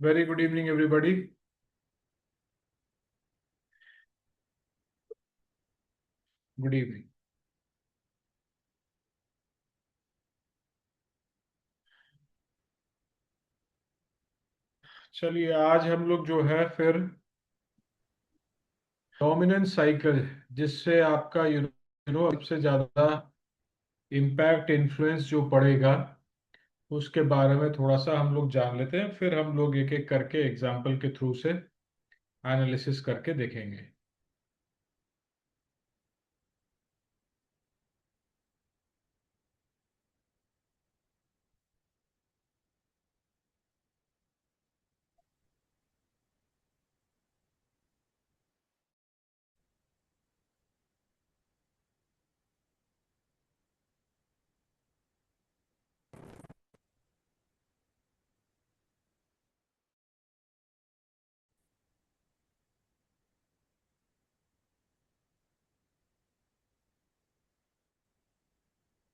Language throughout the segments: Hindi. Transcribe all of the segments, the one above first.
Very good evening, everybody. Good evening. चलिए आज हम लोग जो है फिर डोमिनेंस साइकिल जिससे आपका सबसे ज्यादा इम्पैक्ट इन्फ्लुएंस जो पड़ेगा उसके बारे में थोड़ा सा हम लोग जान लेते हैं। फिर हम लोग एक एक करके एग्जाम्पल के थ्रू से एनालिसिस करके देखेंगे।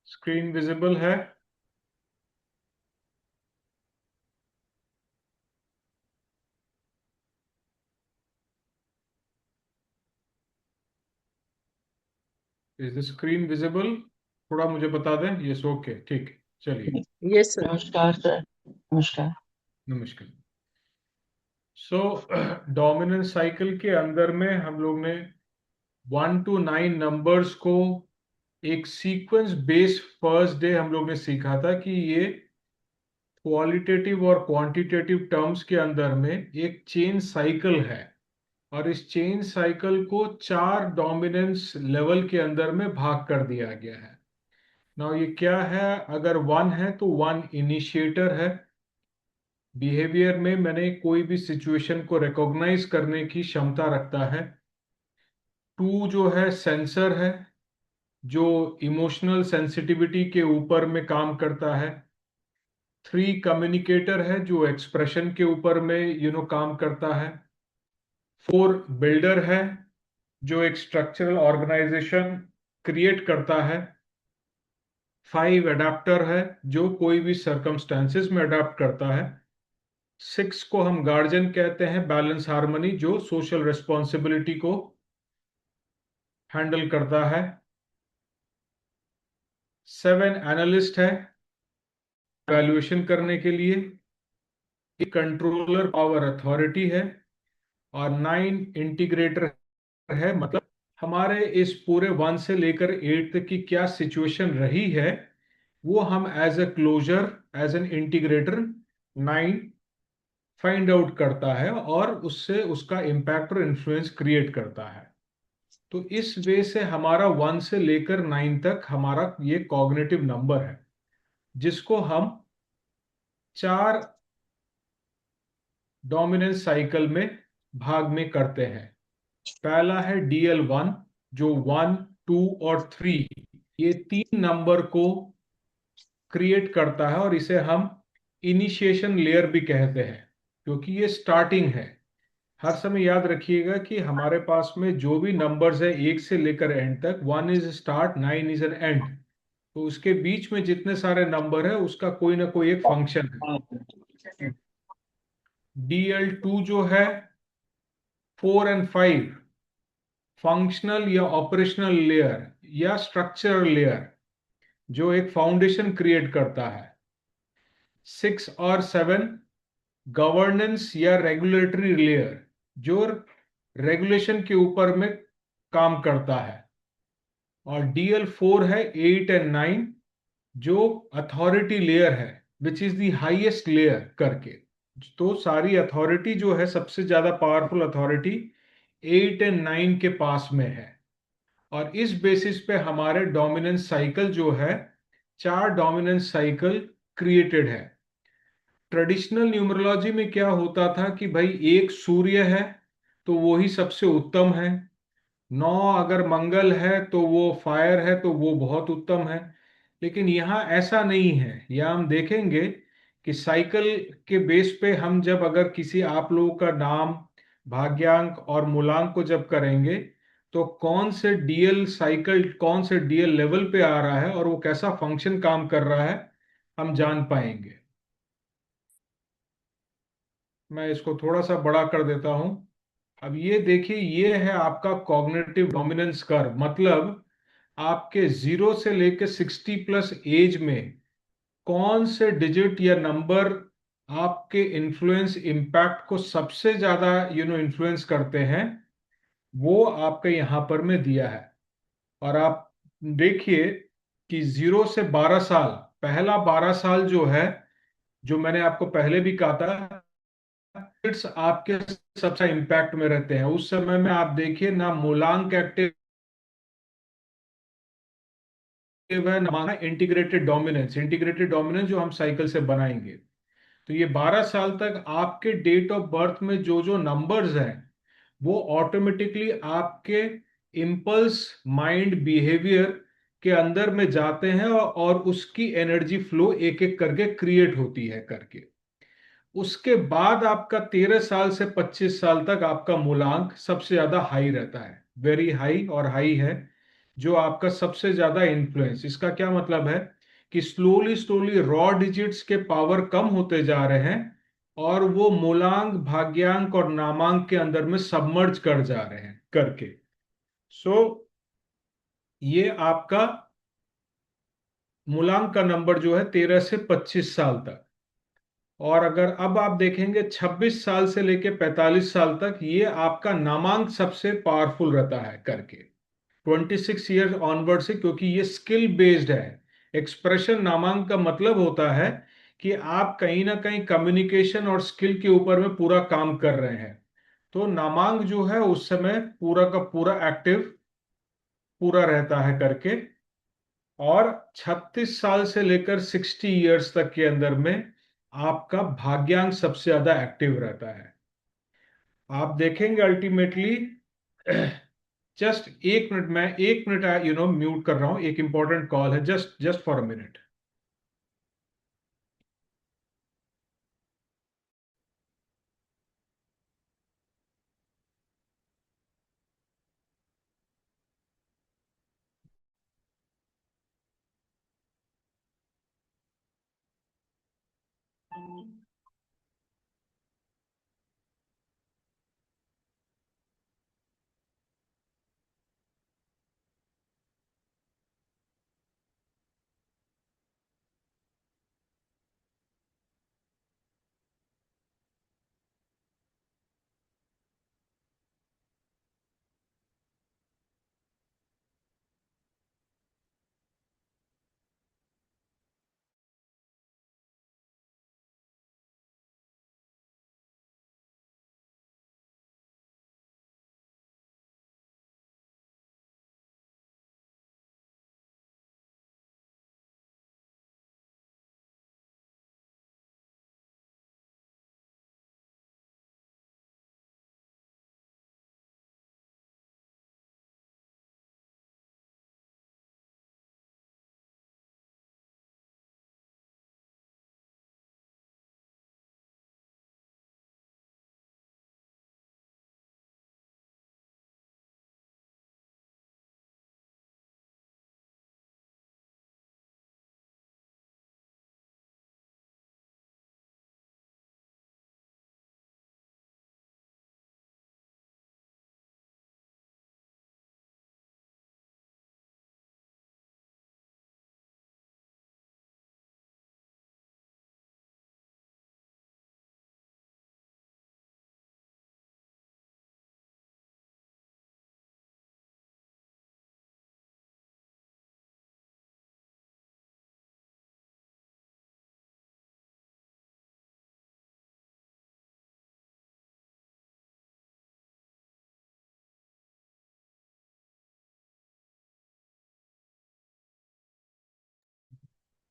स्क्रीन विजिबल है? Is the screen visible? थोड़ा मुझे बता दें। यस, ओके, ठीक, चलिए। Yes sir. नमस्कार सर। नमस्कार। नमस्कार। सो डोमिनेंस साइकिल के अंदर में हम लोग ने 1 to 9 नंबर्स को एक सीक्वेंस बेस्ड फर्स्ट डे हम लोग ने सीखा था कि ये क्वालिटेटिव और क्वांटिटेटिव टर्म्स के अंदर में एक चेन साइकिल है और इस चेन साइकिल को 4 डोमिनेंस लेवल के अंदर में भाग कर दिया गया है। नाउ ये क्या है? अगर 1 है तो 1 इनिशिएटर है। बिहेवियर में मैंने कोई भी सिचुएशन को रिकॉग्नाइज करने की क्षमता रखता है। 2 जो है सेंसर है, जो इमोशनल सेंसिटिविटी के ऊपर में काम करता है। 3 कम्युनिकेटर है, जो एक्सप्रेशन के ऊपर में काम करता है। 4 बिल्डर है, जो एक स्ट्रक्चरल ऑर्गेनाइजेशन क्रिएट करता है। 5 अडाप्टर है, जो कोई भी सर्कमस्टेंसेस में अडाप्ट करता है। 6 को हम गार्जियन कहते हैं, बैलेंस हार्मनी, जो सोशल रिस्पॉन्सिबिलिटी को हैंडल करता है। 7 एनालिस्ट है, वैल्यूएशन करने के लिए। एक कंट्रोलर पावर अथॉरिटी है और 9 इंटीग्रेटर है, मतलब हमारे इस पूरे 1 से लेकर 8 तक की क्या सिचुएशन रही है वो हम as a closure, as an integrator 9 find out करता है और उससे उसका इम्पैक्ट और इन्फ्लुएंस क्रिएट करता है। तो इस वे से हमारा 1 से लेकर 9 तक हमारा ये कॉग्निटिव नंबर है, जिसको हम 4 डोमिनेंस साइकिल में भाग में करते हैं। पहला है DL1, जो 1, 2 और 3 ये 3 नंबर को क्रिएट करता है और इसे हम इनिशिएशन लेयर भी कहते हैं, क्योंकि ये स्टार्टिंग है। हर समय याद रखिएगा कि हमारे पास में जो भी नंबर्स है 1 से लेकर एंड तक, 1 is start, 9 is an and, तो उसके बीच में जितने सारे नंबर है उसका कोई ना कोई एक फंक्शन है। DL2 जो है 4 और 5 फंक्शनल या ऑपरेशनल लेयर या स्ट्रक्चरल लेयर, जो एक फाउंडेशन क्रिएट करता है। 6 और 7 गवर्नेंस या रेगुलेटरी लेयर, जो रेगुलेशन के ऊपर में काम करता है। और DL4 है 8 और 9, जो अथॉरिटी लेयर है, which is the highest layer करके। तो सारी अथॉरिटी जो है, सबसे ज्यादा पावरफुल अथॉरिटी 8 और 9 के पास में है। और इस बेसिस पे हमारे डोमिनेंस साइकिल जो है, 4 डोमिनेंस साइकिल क्रिएटेड है। ट्रेडिशनल न्यूमरोलॉजी में क्या होता था कि भाई एक सूर्य है तो वो ही सबसे उत्तम है, 9 अगर मंगल है तो वो फायर है तो वो बहुत उत्तम है। लेकिन यहाँ ऐसा नहीं है। यहाँ हम देखेंगे कि साइकिल के बेस पे हम जब अगर किसी आप लोगों का नाम, भाग्यांक और मूलांक को जब करेंगे, तो कौन से डीएल साइकिल, कौन से डीएल लेवल पे आ रहा है और वो कैसा फंक्शन काम कर रहा है, हम जान पाएंगे। मैं इसको थोड़ा सा बड़ा कर देता हूं। अब ये देखिए, ये है आपका कॉग्निटिव डोमिनेंस कर्व। मतलब आपके 0 से लेकर 60 प्लस एज में कौन से डिजिट या नंबर आपके इन्फ्लुएंस इम्पैक्ट को सबसे ज्यादा इन्फ्लुएंस करते हैं, वो आपके यहां पर में दिया है। और आप देखिए कि 0 से 12 साल, पहला 12 साल जो है, जो मैंने आपको पहले भी कहा था, किड्स आपके सबसे इम्पैक्ट में रहते हैं। उस समय में आप देखिए ना मूलांक एक्टिव है ना इंटीग्रेटेड डोमिनेंस। इंटीग्रेटेड डोमिनेंस जो हम साइकिल से बनाएंगे, तो ये 12 साल तक आपके डेट ऑफ बर्थ में जो जो नंबर्स हैं वो ऑटोमेटिकली आपके इम्पल्स माइंड बिहेवियर के अंदर में जाते हैं, और उसकी एनर्जी फ्लो एक एक करके क्रिएट होती है करके। उसके बाद आपका 13 साल से 25 साल तक आपका मूलांक सबसे ज्यादा हाई रहता है, वेरी हाई और हाई है, जो आपका सबसे ज्यादा इन्फ्लुएंस। इसका क्या मतलब है कि स्लोली स्लोली रॉ डिजिट्स के पावर कम होते जा रहे हैं, और वो मूलांक भाग्यांक और नामांक के अंदर में सबमर्ज कर जा रहे हैं करके। सो ये आपका मूलांक का नंबर जो है 13 से 25 साल तक। और अगर अब आप देखेंगे 26 साल से लेके 45 साल तक, ये आपका नामांक सबसे पावरफुल रहता है करके। 26 ईयर्स ऑनवर्ड से, क्योंकि ये स्किल बेस्ड है। एक्सप्रेशन नामांक का मतलब होता है कि आप कहीं ना कहीं कम्युनिकेशन और स्किल के ऊपर में पूरा काम कर रहे हैं। तो नामांक जो है उस समय पूरा का पूरा एक्टिव पूरा रहता है करके। और 36 साल से लेकर 60 ईयर्स तक के अंदर में आपका भाग्यांक सबसे ज्यादा एक्टिव रहता है। आप देखेंगे अल्टीमेटली जस्ट 1 मिनट, मैं 1 मिनट म्यूट कर रहा हूं, एक इंपॉर्टेंट कॉल है, just just for a minute.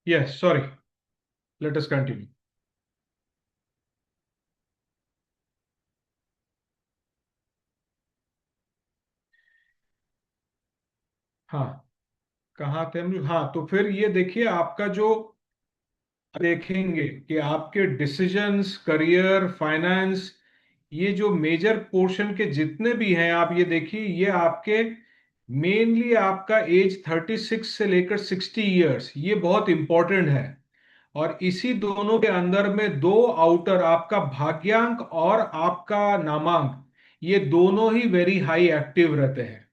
Yes, sorry, let us continue. हाँ, कहाँ थे हम लोग? हाँ, तो फिर ये देखिए आपका जो देखेंगे कि आपके डिसीजंस, करियर, फाइनेंस, ये जो मेजर पोर्शन के जितने भी हैं, आप ये देखिए, ये आपके मेनली आपका एज 36 से लेकर 60 ईयर्स, ये बहुत इंपॉर्टेंट है। और इसी दोनों के अंदर में दो आउटर, आपका भाग्यांक और आपका नामांक, ये दोनों ही वेरी हाई एक्टिव रहते हैं।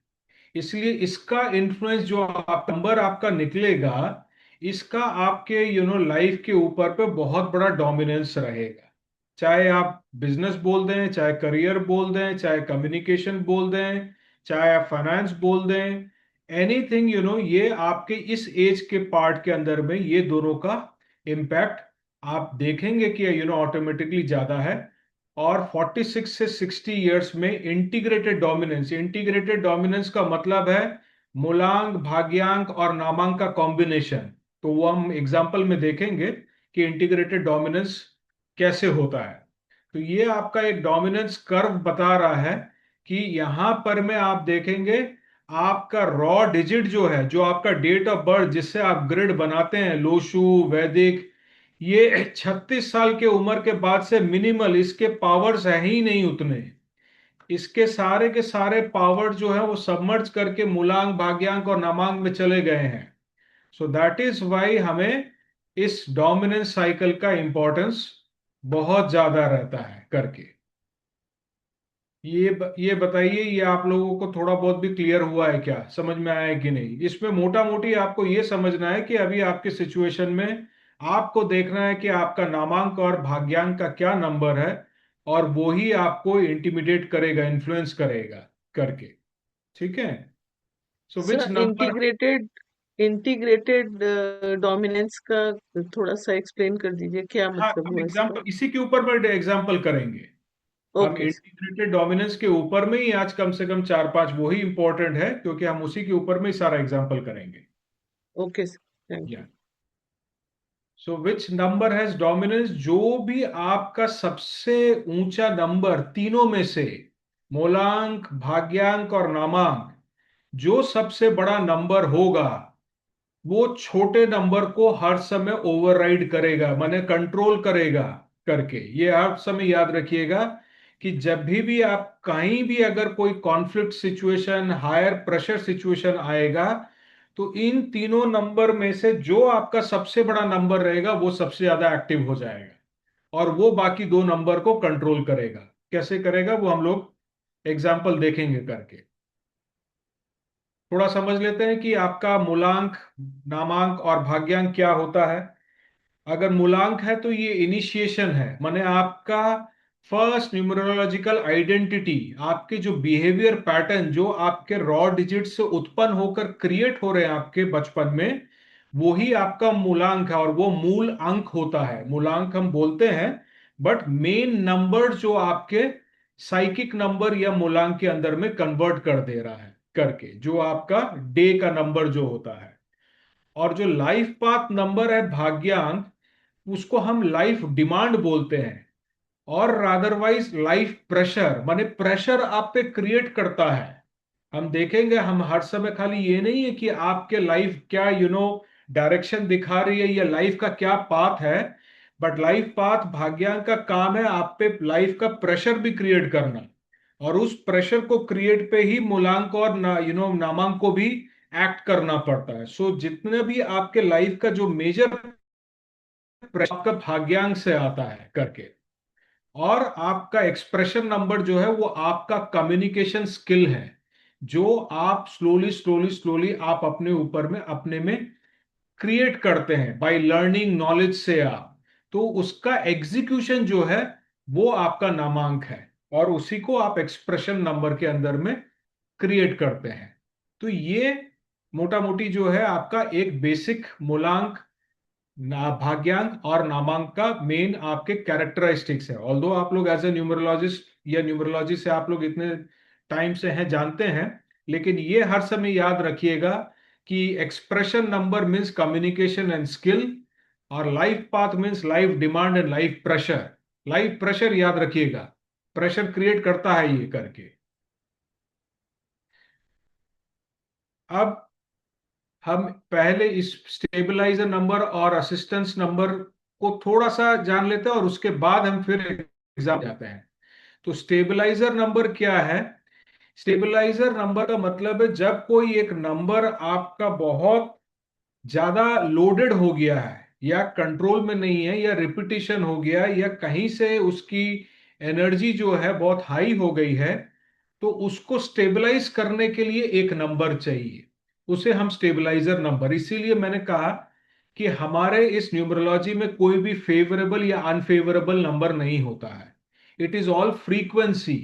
इसलिए इसका इन्फ्लुएंस जो आप नंबर आपका निकलेगा, इसका आपके लाइफ के ऊपर पे बहुत बड़ा डोमिनेंस रहेगा। चाहे आप बिजनेस बोल दें, चाहे करियर बोल दें, चाहे कम्युनिकेशन बोल दें, चाहे आप फाइनेंस बोल दें, एनीथिंग, ये आपके इस एज के पार्ट के अंदर में ये दोनों का इम्पैक्ट आप देखेंगे कि ऑटोमेटिकली ज्यादा है। और 46 से 60 इयर्स में इंटीग्रेटेड डोमिनेंस, इंटीग्रेटेड डोमिनेंस का मतलब है मूलांक, भाग्यांक और नामांक का कॉम्बिनेशन। तो वो हम एग्जाम्पल में देखेंगे कि इंटीग्रेटेड डोमिनेंस कैसे होता है। तो ये आपका एक डोमिनेंस कर्व बता रहा है कि यहां पर में आप देखेंगे आपका रॉ डिजिट जो है, जो आपका डेट ऑफ बर्थ जिससे आप ग्रिड बनाते हैं, लोशु, वैदिक, ये 36 साल के उम्र के बाद से मिनिमल, इसके पावर्स है ही नहीं उतने। इसके सारे के सारे पावर जो है वो सबमर्ज करके मूलांक, भाग्यांक और नामांक में चले गए हैं। सो दैट इज वाई हमें इस डोमिनेंस साइकिल का इंपॉर्टेंस बहुत ज्यादा रहता है करके। ये बताइए, ये आप लोगों को थोड़ा बहुत भी क्लियर हुआ है क्या, समझ में आया है कि नहीं? इसमें मोटा मोटी आपको ये समझना है कि अभी आपके सिचुएशन में आपको देखना है कि आपका नामांक और भाग्यांक का क्या नंबर है, और वो ही आपको इंटिमिडेट करेगा, इन्फ्लुएंस करेगा करके। ठीक है? So which sir, number. Integrated integrated dominance का थोड़ा सा एक्सप्लेन कर दीजिए, क्या हाँ, मतलब हम हुआ इसका? एग्जाम्पल इसी के ऊपर पर एग्जाम्पल करेंगे। हम ओके सर। इंटीग्रेटेड डोमिनेंस के ऊपर में ही आज कम से कम चार पांच वही इंपॉर्टेंट है, क्योंकि हम उसी के ऊपर में ही सारा एग्जाम्पल करेंगे। Okay sir, thank you. या सो विच नंबर हैज डोमिनेंस, जो भी आपका सबसे ऊंचा नंबर तीनों में से, मूलांक, भाग्यांक और नामांक, जो सबसे बड़ा नंबर होगा वो छोटे नंबर को हर समय ओवरराइड करेगा, माने कंट्रोल करेगा करके। ये हर समय याद रखिएगा कि जब भी आप कहीं भी अगर कोई conflict situation, higher pressure situation आएगा, तो इन तीनों नंबर में से जो आपका सबसे बड़ा नंबर रहेगा वो सबसे ज्यादा एक्टिव हो जाएगा, और वो बाकी दो नंबर को कंट्रोल करेगा। कैसे करेगा वो हम लोग एग्जाम्पल देखेंगे करके। थोड़ा समझ लेते हैं कि आपका मूलांक, नामांक और भाग्यांक क्या होता है। अगर मूलांक है तो ये इनिशिएशन है, माने आपका फर्स्ट न्यूमरोलॉजिकल आइडेंटिटी, आपके जो बिहेवियर पैटर्न जो आपके रॉ डिजिट से उत्पन्न होकर क्रिएट हो रहे हैं आपके बचपन में, वो ही आपका मूलांक है, और वो मूल अंक होता है। मूलांक हम बोलते हैं, बट मेन नंबर जो आपके साइकिक नंबर या मूलांक के अंदर में कन्वर्ट कर दे रहा है करके, जो आपका डे का नंबर जो होता है। और जो लाइफ पाथ नंबर है भाग्यांक, उसको हम लाइफ डिमांड बोलते हैं, और अदरवाइज लाइफ प्रेशर, माने प्रेशर आप पे क्रिएट करता है। हम देखेंगे, हम हर समय खाली ये नहीं है कि आपके लाइफ क्या डायरेक्शन दिखा रही है या लाइफ का क्या पाथ है, बट लाइफ पाथ भाग्यांक का काम है आप पे लाइफ का प्रेशर भी क्रिएट करना, और उस प्रेशर को क्रिएट पे ही मूलांक और नामांक को भी एक्ट करना पड़ता है। सो जितने भी आपके लाइफ का जो मेजर प्रेशर आपका भाग्यांक से आता है करके। और आपका एक्सप्रेशन नंबर जो है वो आपका कम्युनिकेशन स्किल है, जो आप स्लोली स्लोली स्लोली आप अपने ऊपर में अपने में क्रिएट करते हैं बाय लर्निंग नॉलेज से आप। तो उसका एग्जीक्यूशन जो है वो आपका नामांक है, और उसी को आप एक्सप्रेशन नंबर के अंदर में क्रिएट करते हैं। तो ये मोटा मोटी जो है आपका एक बेसिक मूलांक, भाग्यांक और नामांक का मेन आपके कैरेक्टरिस्टिक्स है। ऑल्दो आप लोग एज ए न्यूमरोलॉजिस्ट या न्यूमरोलॉजी से आप लोग इतने टाइम से हैं, जानते हैं, लेकिन ये हर समय याद रखिएगा कि expression number means communication and skill, और life path means life demand and life pressure. Life pressure याद रखिएगा, प्रेशर क्रिएट करता है ये करके। अब हम पहले इस स्टेबलाइजर नंबर और असिस्टेंस नंबर को थोड़ा सा जान लेते हैं, और उसके बाद हम फिर एग्जाम जाते हैं। तो स्टेबलाइजर नंबर क्या है? स्टेबलाइजर नंबर का मतलब है जब कोई एक नंबर आपका बहुत ज्यादा लोडेड हो गया है, या कंट्रोल में नहीं है, या रिपीटिशन हो गया, या कहीं से उसकी एनर्जी जो है बहुत हाई हो गई है, तो उसको स्टेबलाइज करने के लिए एक नंबर चाहिए, उसे हम स्टेबलाइजर नंबर। इसीलिए मैंने कहा कि हमारे इस न्यूमरोलॉजी में कोई भी फेवरेबल या अनफेवरेबल नंबर नहीं होता है, इट इज ऑल फ्रीक्वेंसी।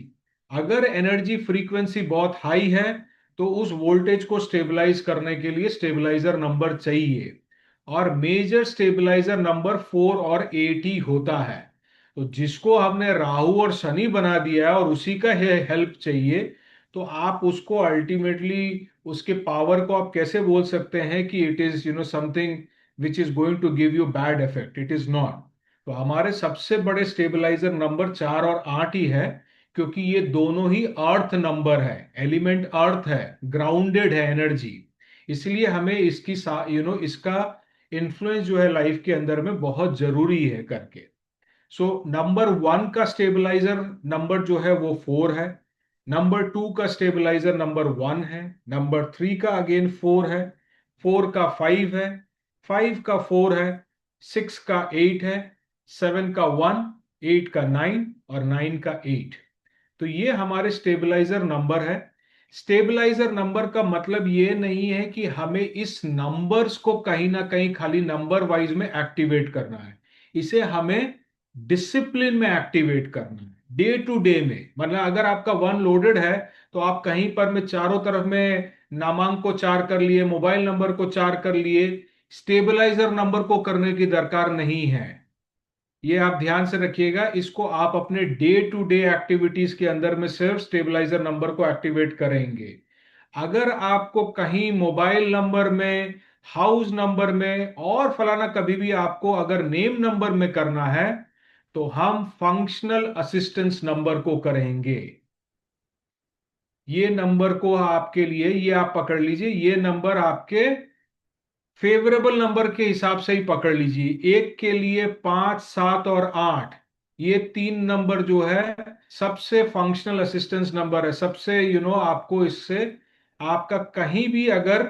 अगर एनर्जी फ्रीक्वेंसी बहुत हाई है तो उस वोल्टेज को स्टेबलाइज करने के लिए स्टेबलाइजर नंबर चाहिए, और मेजर स्टेबलाइजर नंबर 4 और 8 ही होता है। तो जिसको हमने राहु और शनि बना दिया है और उसी का हेल्प चाहिए, तो आप उसको अल्टीमेटली उसके पावर को आप कैसे बोल सकते हैं कि it is something which is going to give you bad effect? It is not. तो हमारे सबसे बड़े स्टेबलाइजर नंबर 4 और 8 ही है, क्योंकि ये दोनों ही अर्थ नंबर है, एलिमेंट अर्थ है, ग्राउंडेड है एनर्जी। इसलिए हमें इसकी इसका इन्फ्लुएंस जो है लाइफ के अंदर में बहुत जरूरी है करके। सो नंबर 1 का स्टेबलाइजर नंबर जो है वो 4 है, नंबर 2 का स्टेबलाइजर नंबर 1 है, नंबर 3 का अगेन 4 है, 4 का 5 है, 5 का 4 है, 6 का 8 है, 7 का 1, 8 का 9 और 9 का 8। तो ये हमारे स्टेबलाइजर नंबर है। स्टेबलाइजर नंबर का मतलब ये नहीं है कि हमें इस नंबर्स को कहीं ना कहीं खाली नंबर वाइज में एक्टिवेट करना है, इसे हमें डिसिप्लिन में एक्टिवेट करना है, डे टू डे में। मतलब अगर आपका 1 लोडेड है तो आप कहीं पर में चारों तरफ में नामांक को 4 कर लिए, मोबाइल नंबर को 4 कर लिए, स्टेबलाइजर नंबर को करने की दरकार नहीं है। ये आप ध्यान से रखिएगा, इसको आप अपने डे टू डे एक्टिविटीज के अंदर में सिर्फ स्टेबलाइजर नंबर को एक्टिवेट करेंगे। अगर आपको कहीं मोबाइल नंबर में, हाउस नंबर में और फलाना कभी भी आपको अगर नेम नंबर में करना है, तो हम फंक्शनल असिस्टेंस नंबर को करेंगे। ये नंबर को आपके लिए, ये आप पकड़ लीजिए, ये नंबर आपके फेवरेबल नंबर के हिसाब से ही पकड़ लीजिए। एक के लिए 5, 7 और 8, ये 3 नंबर जो है सबसे फंक्शनल असिस्टेंस नंबर है, सबसे आपको इससे आपका कहीं भी अगर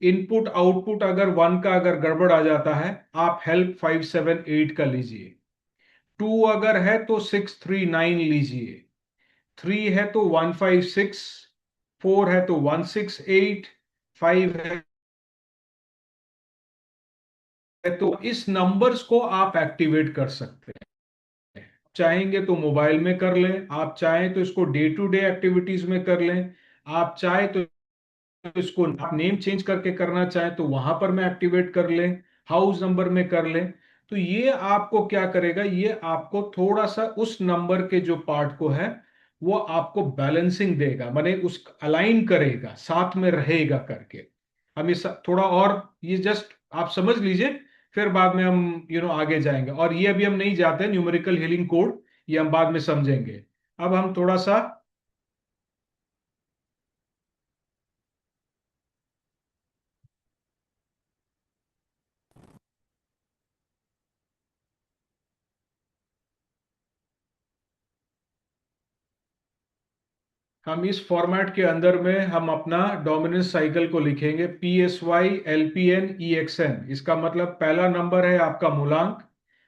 इनपुट आउटपुट अगर 1 का अगर गड़बड़ आ जाता है, आप हेल्प 5, 7, 8 का लीजिए। 2 अगर है तो 6, 3, 9 लीजिए। 3 है तो 1, 5, 6। 4 है तो 1, 6, 8। 5 है तो इस नंबर्स को आप एक्टिवेट कर सकते हैं। चाहेंगे तो मोबाइल में कर लें, आप चाहें तो इसको डे टू डे एक्टिविटीज में कर लें, आप चाहे तो इसको आप नेम चेंज करके करना चाहें तो वहां पर मैं एक्टिवेट कर लें, हाउस नंबर में कर लें। तो ये आपको क्या करेगा, ये आपको थोड़ा सा उस नंबर के जो पार्ट को है वो आपको बैलेंसिंग देगा, माने उस अलाइन करेगा, साथ में रहेगा करके। हम इस थोड़ा और ये जस्ट आप समझ लीजिए, फिर बाद में हम आगे जाएंगे। और ये अभी हम नहीं जाते न्यूमेरिकल हीलिंग कोड, ये हम बाद में समझेंगे। अब हम थोड़ा सा हम इस फॉर्मेट के अंदर में हम अपना डोमिनेंस साइकिल को लिखेंगे, PSY LPN EXN। इसका मतलब पहला नंबर है आपका मूलांक,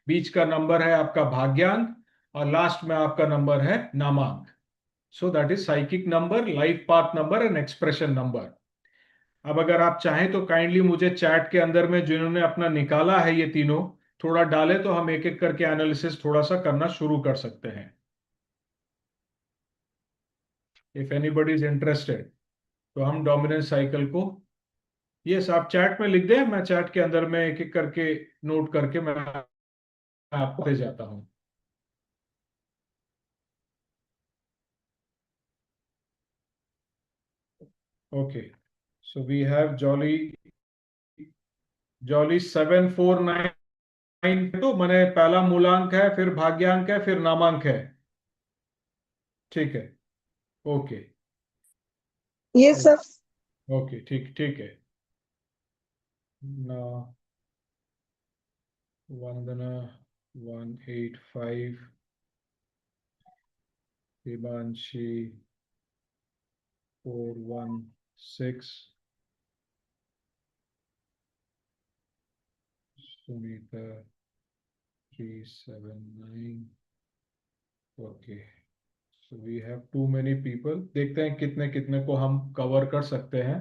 बीच का नंबर है आपका भाग्यांक, और लास्ट में आपका नंबर है नामांक। So that is psychic number, life path number and expression number. अब अगर आप चाहें तो काइंडली मुझे चैट के अंदर में जिन्होंने अपना निकाला है ये तीनों थोड़ा डाले, तो हम एक एक करके एनालिसिस थोड़ा सा करना शुरू कर सकते हैं, इफ एनीबडी इज इंटरेस्टेड। तो हम डोमिनेंस साइकिल को, यस आप चैट में लिख दें, मैं चैट के अंदर में एक एक करके नोट करके मैं आपको दे जाता हूं। Okay, so we have Jolly, Jolly 7, 4, 9। तो मैंने पहला मूलांक है, फिर भाग्यांक है, फिर नामांक है। ठीक है। ओके। ये सब ओके, ठीक ठीक है ना। Vandana 185, Himanshi 416, Sunita 379। Okay, so we have too many people. देखते हैं कितने कितने को हम कवर कर सकते हैं।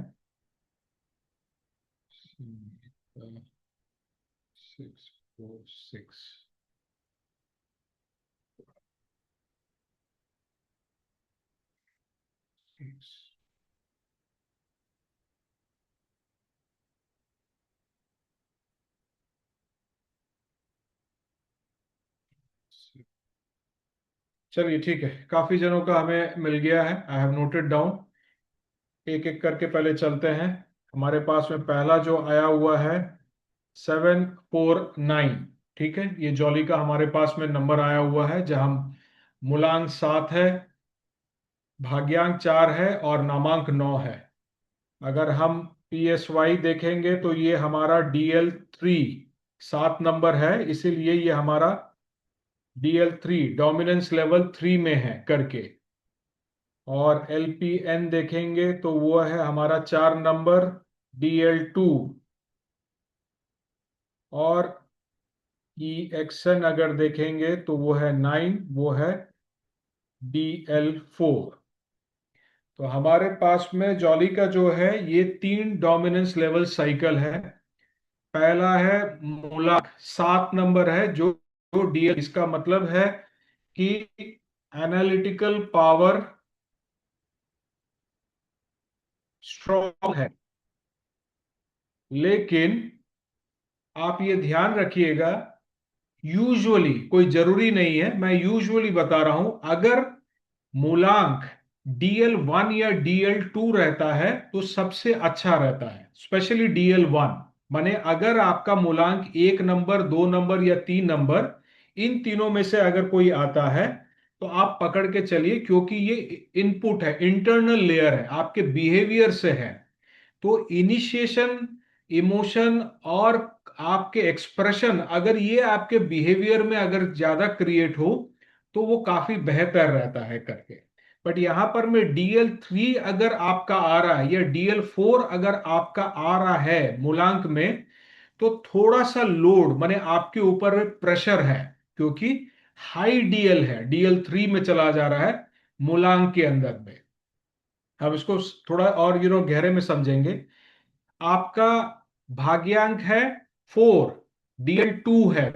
सुनीता 646। चलिए ठीक है, काफी जनों का हमें मिल गया है। I have noted down. एक एक करके पहले चलते हैं। हमारे पास में पहला जो आया हुआ है 749। ठीक है, ये जॉली का हमारे पास में नंबर आया हुआ है, जहां मूलांक 7 है, भाग्यांक 4 है और नामांक 9 है। अगर हम PSY देखेंगे तो ये हमारा DL3 7 नंबर है, इसीलिए ये हमारा DL3 डोमिनेंस लेवल 3 में है करके। और LPN देखेंगे तो वो है हमारा 4 नंबर, DL2। और EXN अगर देखेंगे तो वो है 9, वो है DL4। तो हमारे पास में जॉली का जो है ये 3 डोमिनेंस लेवल साइकिल है। पहला है मूलांक 7 नंबर है, जो DL, इसका मतलब है कि एनालिटिकल पावर स्ट्रॉन्ग है। लेकिन आप ये ध्यान रखिएगा, यूजुअली, कोई जरूरी नहीं है, मैं यूजुअली बता रहा हूं, अगर मूलांक DL1 या DL2 रहता है तो सबसे अच्छा रहता है, स्पेशली DL1। माने अगर आपका मूलांक 1 नंबर, 2 नंबर या 3 नंबर, इन तीनों में से अगर कोई आता है तो आप पकड़ के चलिए, क्योंकि ये इनपुट है, इंटरनल लेयर है, आपके बिहेवियर से है। तो इनिशिएशन, इमोशन और आपके एक्सप्रेशन, अगर ये आपके बिहेवियर में अगर ज्यादा क्रिएट हो तो वो काफी बेहतर रहता है करके। बट यहां पर में DL3 अगर आपका आ रहा है या DL4 अगर आपका आ रहा है मूलांक में, तो थोड़ा सा लोड माने आपके ऊपर प्रेशर है, क्योंकि हाई DL है, DL3 में चला जा रहा है मूलांक के अंदर में। हम इसको थोड़ा और गहरे में समझेंगे। आपका भाग्यांक है 4, DL2 है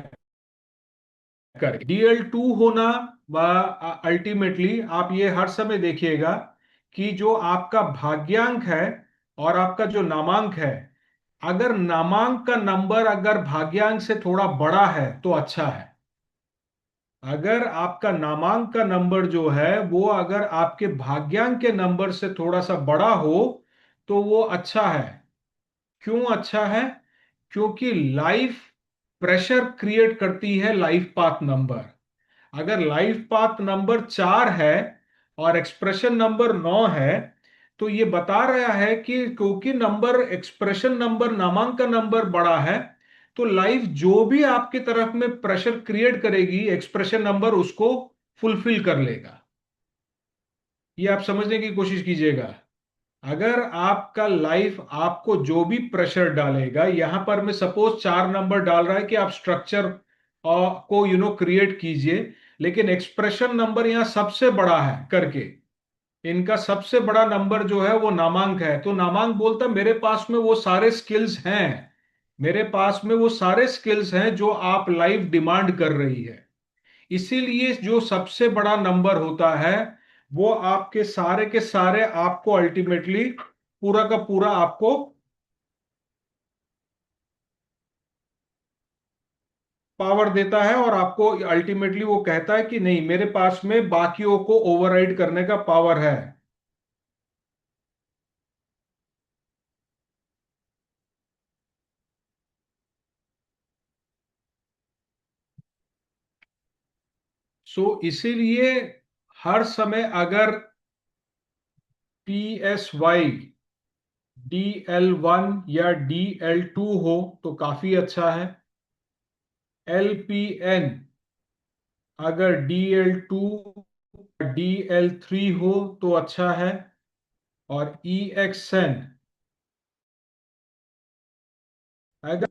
कर DL2 होना, अल्टीमेटली आप ये हर समय देखिएगा कि जो आपका भाग्यांक है और आपका जो नामांक है, अगर नामांक का नंबर अगर भाग्यांक से थोड़ा बड़ा है तो अच्छा है। अगर आपका नामांक का नंबर जो है वो अगर आपके भाग्यांक के नंबर से थोड़ा सा बड़ा हो तो वो अच्छा है। क्यों अच्छा है? क्योंकि लाइफ प्रेशर क्रिएट करती है लाइफ पाथ नंबर। अगर लाइफ पाथ नंबर 4 है और एक्सप्रेशन नंबर 9 है, तो ये बता रहा है कि क्योंकि नंबर, एक्सप्रेशन नंबर, नामांक का नंबर बड़ा है, तो लाइफ जो भी आपकी तरफ में प्रेशर क्रिएट करेगी, एक्सप्रेशन नंबर उसको फुलफिल कर लेगा। ये आप समझने की कोशिश कीजिएगा। अगर आपका लाइफ आपको जो भी प्रेशर डालेगा, यहां पर मैं सपोज 4 नंबर डाल रहा है कि आप स्ट्रक्चर को क्रिएट कीजिए, लेकिन एक्सप्रेशन नंबर यहां सबसे बड़ा है करके, इनका सबसे बड़ा नंबर जो है वो नामांक है। तो नामांक बोलता है मेरे पास में वो सारे स्किल्स हैं, मेरे पास में वो सारे स्किल्स हैं जो आप लाइफ डिमांड कर रही है। इसीलिए जो सबसे बड़ा नंबर होता है वो आपके सारे के सारे आपको अल्टीमेटली पूरा का पूरा आपको पावर देता है, और आपको अल्टीमेटली वो कहता है कि नहीं, मेरे पास में बाकियों को ओवरराइड करने का पावर है। इसीलिए हर समय अगर PSY DL1 या DL2 हो तो काफी अच्छा है। LPN अगर DL2, DL3 हो तो अच्छा है। और EXN अगर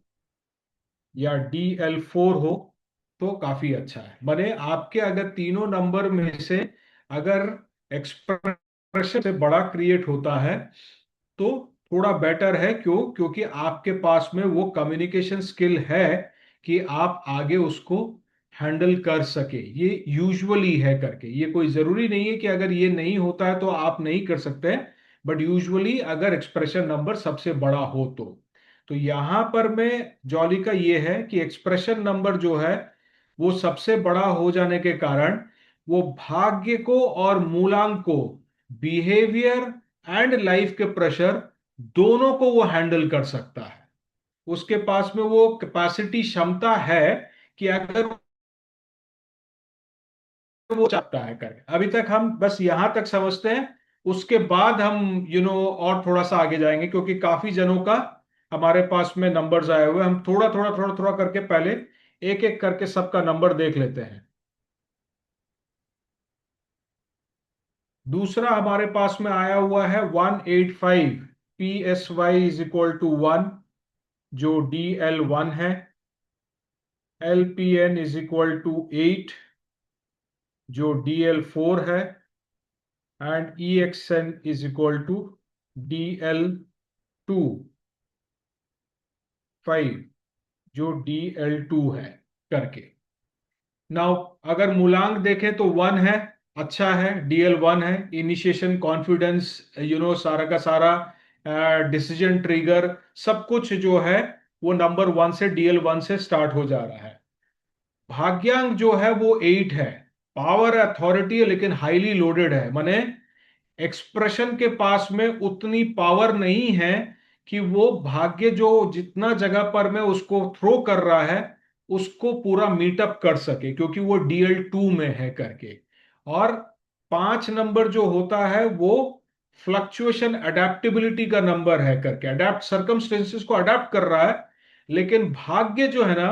या DL4 हो तो काफी अच्छा है। माने आपके अगर तीनों नंबर में से अगर एक्सप्रेशन से बड़ा क्रिएट होता है तो थोड़ा बेटर है। क्यों? क्योंकि आपके पास में वो कम्युनिकेशन स्किल है कि आप आगे उसको हैंडल कर सके। ये यूजुअली है करके, ये कोई जरूरी नहीं है कि अगर ये नहीं होता है तो आप नहीं कर सकते, बट यूजुअली अगर एक्सप्रेशन नंबर सबसे बड़ा हो तो यहां पर में जॉली का ये है कि एक्सप्रेशन नंबर जो है वो सबसे बड़ा हो जाने के कारण वो भाग्य को और मूलांक को, बिहेवियर एंड लाइफ के प्रेशर दोनों को वो हैंडल कर सकता है। उसके पास में वो कैपेसिटी, क्षमता है कि अगर वो चाहता है करे। अभी तक हम बस यहां तक समझते हैं, उसके बाद हम और थोड़ा सा आगे जाएंगे, क्योंकि काफी जनों का हमारे पास में नंबर्स आए हुए हैं। हम थोड़ा थोड़ा थोड़ा थोड़ा करके पहले एक एक करके सबका नंबर देख लेते हैं। दूसरा हमारे पास में आया हुआ है 185। PSY इज इक्वल टू 1, जो DL1 है। LPN इज इक्वल टू 8, जो DL4 है। And EXN is equal to DL2 5, जो DL2 है करके। नाउ अगर मूलांक देखें तो 1 है, अच्छा है। DL1 है, इनिशिएशन, कॉन्फिडेंस, सारा का सारा डिसीजन ट्रिगर, सब कुछ जो है वो नंबर 1 से, DL1 से स्टार्ट हो जा रहा है। भाग्यांक जो है वो 8 है, पावर अथॉरिटी है लेकिन हाईली लोडेड है। माने एक्सप्रेशन के पास में उतनी पावर नहीं है कि वो भाग्य जो जितना जगह पर में उसको थ्रो कर रहा है उसको पूरा मीटअप कर सके, क्योंकि वो DL2 में है करके। और 5 नंबर जो होता है वो फ्लक्चुएशन अडेप्टेबिलिटी का नंबर है करके, अडेप्ट सर्कमस्टेंसेस को अडेप्ट कर रहा है। लेकिन भाग्य जो है ना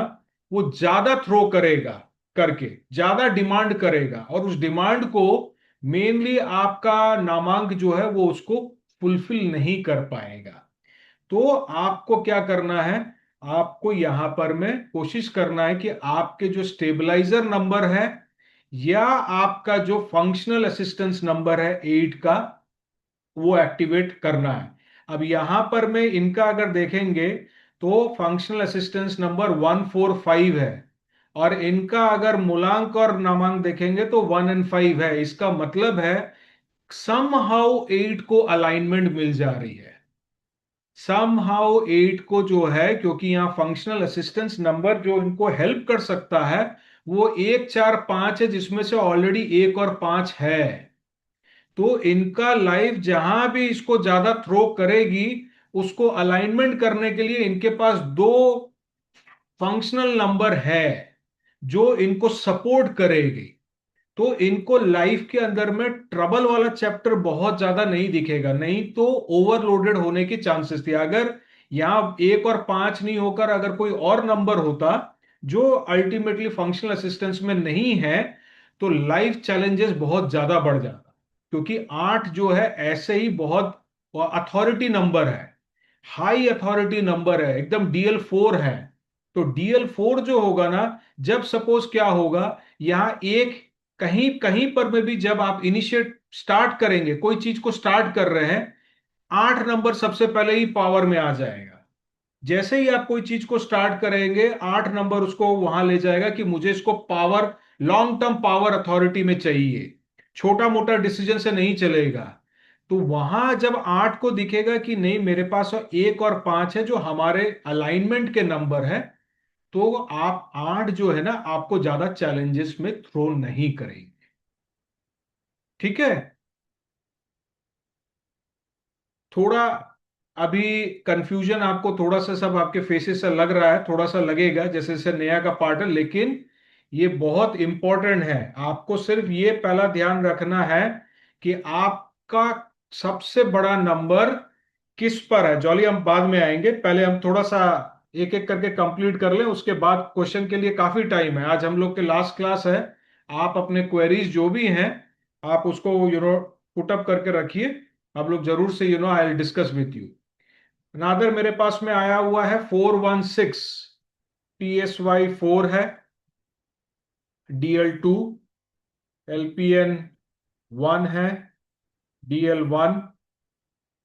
वो ज्यादा थ्रो करेगा करके, ज्यादा डिमांड करेगा, और उस डिमांड को मेनली आपका नामांक जो है वो उसको फुलफिल नहीं कर पाएगा। तो आपको क्या करना है, आपको यहां पर में कोशिश करना है कि आपके जो स्टेबलाइजर नंबर है या आपका जो फंक्शनल असिस्टेंस नंबर है 8 का, वो एक्टिवेट करना है। अब यहां पर में इनका अगर देखेंगे तो फंक्शनल असिस्टेंस नंबर 145 है, और इनका अगर मूलांक और नामांक देखेंगे तो 1 और 5 है। इसका मतलब है समहाउ 8 को अलाइनमेंट मिल जा रही है। समहाउ 8 को जो है, क्योंकि यहां फंक्शनल असिस्टेंस नंबर जो इनको हेल्प कर सकता है वो 1 4 5 है, जिसमें से ऑलरेडी 1 और 5 है। तो इनका लाइफ जहां भी इसको ज्यादा थ्रो करेगी उसको अलाइनमेंट करने के लिए इनके पास दो फंक्शनल नंबर है जो इनको सपोर्ट करेगी। तो इनको लाइफ के अंदर में ट्रबल वाला चैप्टर बहुत ज्यादा नहीं दिखेगा, नहीं तो ओवरलोडेड होने की चांसेस थी। अगर यहां 1 और 5 नहीं होकर अगर कोई और नंबर होता जो अल्टीमेटली फंक्शनल असिस्टेंस में नहीं है तो लाइफ चैलेंजेस बहुत ज्यादा बढ़ जाता, क्योंकि 8 जो है ऐसे ही बहुत अथॉरिटी नंबर है, हाई अथॉरिटी नंबर है, एकदम DL4 है। तो DL4 जो होगा ना, जब सपोज क्या होगा, यहां एक कहीं कहीं पर में भी जब आप इनिशिएट स्टार्ट करेंगे, कोई चीज को स्टार्ट कर रहे हैं, 8 नंबर सबसे पहले ही पावर में आ जाएगा। जैसे ही आप कोई चीज को स्टार्ट करेंगे 8 नंबर उसको वहां ले जाएगा कि मुझे इसको power, long term power authority में चाहिए, छोटा मोटा डिसीजन से नहीं चलेगा। तो वहां जब 8 को दिखेगा कि नहीं मेरे पास 1 और 5 है जो हमारे अलाइनमेंट के नंबर है, तो आप 8 जो है ना आपको ज्यादा चैलेंजेस में थ्रो नहीं करेंगे। ठीक है। थोड़ा अभी कंफ्यूजन आपको थोड़ा सा सब आपके फेसेस से लग रहा है, थोड़ा सा लगेगा जैसे जैसे नया का पार्ट है, लेकिन ये बहुत इंपॉर्टेंट है। आपको सिर्फ ये पहला ध्यान रखना है कि आपका सबसे बड़ा नंबर किस पर है। जॉली हम बाद में आएंगे, पहले हम थोड़ा सा एक एक करके कंप्लीट कर लें, उसके बाद क्वेश्चन के लिए काफी टाइम है। आज हम लोग के लास्ट क्लास है। आप अपने क्वेरीज जो भी हैं आप उसको पुट अप करके रखिए। आप लोग जरूर से आई डिस्कस विथ यू। नादर मेरे पास में आया हुआ है 416। PSY 4 है, DL2, LPN 1 है, DL1,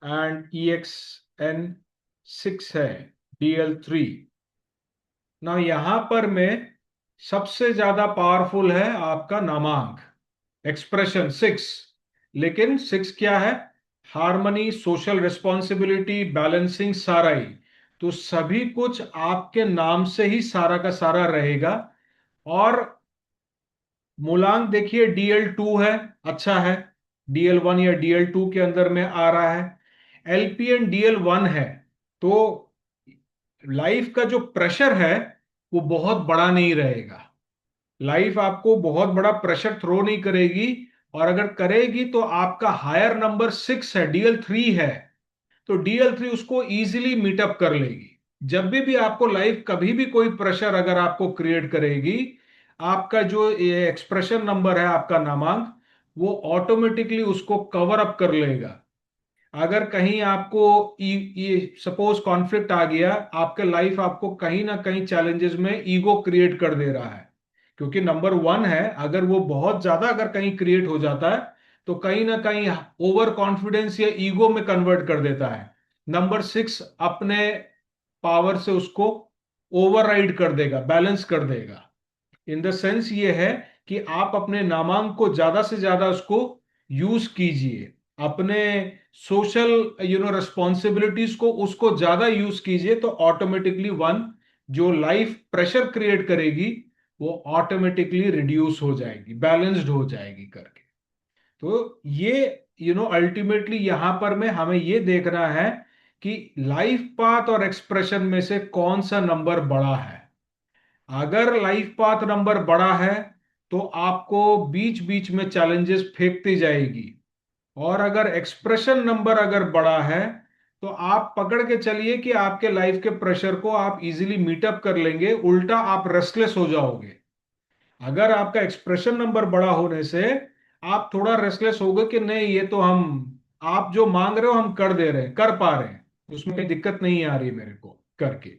एंड EXN 6 है, DL3। ना यहां पर में सबसे ज्यादा पावरफुल है आपका नामांक, एक्सप्रेशन 6। लेकिन 6 क्या है? हार्मनी, सोशल रिस्पॉन्सिबिलिटी, बैलेंसिंग, सारा ही। तो सभी कुछ आपके नाम से ही सारा का सारा रहेगा। और मूलांक देखिए DL2 है, अच्छा है। DL1 या DL2 के अंदर में आ रहा है। LPN DL1 है। तो लाइफ का जो प्रेशर है वो बहुत बड़ा नहीं रहेगा। लाइफ आपको बहुत बड़ा प्रेशर थ्रो नहीं करेगी। और अगर करेगी तो आपका हायर नंबर 6 है, DL3 है। तो DL3 उसको इजीली मीटअप कर लेगी। जब भी आपको लाइफ कभी भी कोई प्रेशर अगर आपको क्रिएट करेगी, आपका जो एक्सप्रेशन नंबर है, आपका नामांक, वो ऑटोमेटिकली उसको कवर अप कर लेगा। अगर कहीं आपको ये सपोज कॉन्फ्लिक्ट आ गया, आपके लाइफ आपको कहीं ना कहीं चैलेंजेस में ईगो क्रिएट कर दे रहा है, क्योंकि नंबर 1 है, अगर वो बहुत ज्यादा अगर कहीं क्रिएट हो जाता है तो कहीं ना कहीं ओवर कॉन्फिडेंस या ईगो में कन्वर्ट कर देता है। नंबर 6 अपने पावर से उसको ओवरराइड कर देगा, बैलेंस कर देगा। इन द सेंस ये है कि आप अपने नामांक को ज्यादा से ज्यादा उसको यूज कीजिए, अपने सोशल रिस्पॉन्सिबिलिटीज को उसको ज्यादा यूज कीजिए, तो ऑटोमेटिकली वन जो लाइफ प्रेशर क्रिएट करेगी वो ऑटोमेटिकली रिड्यूस हो जाएगी, बैलेंस्ड हो जाएगी करके। तो ये अल्टीमेटली यहां पर में हमें ये देखना है कि लाइफ पाथ और एक्सप्रेशन में से कौन सा नंबर बड़ा है। अगर लाइफ पाथ नंबर बड़ा है तो आपको बीच बीच में चैलेंजेस फेंकती जाएगी। और अगर एक्सप्रेशन नंबर अगर बड़ा है तो आप पकड़ के चलिए कि आपके लाइफ के प्रेशर को आप इजीली मीटअप कर लेंगे, उल्टा आप रेस्टलेस हो जाओगे। अगर आपका एक्सप्रेशन नंबर बड़ा होने से आप थोड़ा रेस्टलेस होगे कि नहीं, ये तो हम आप जो मांग रहे हो हम कर दे रहे हैं, कर पा रहे हैं, उसमें कोई दिक्कत नहीं आ रही मेरे को करके।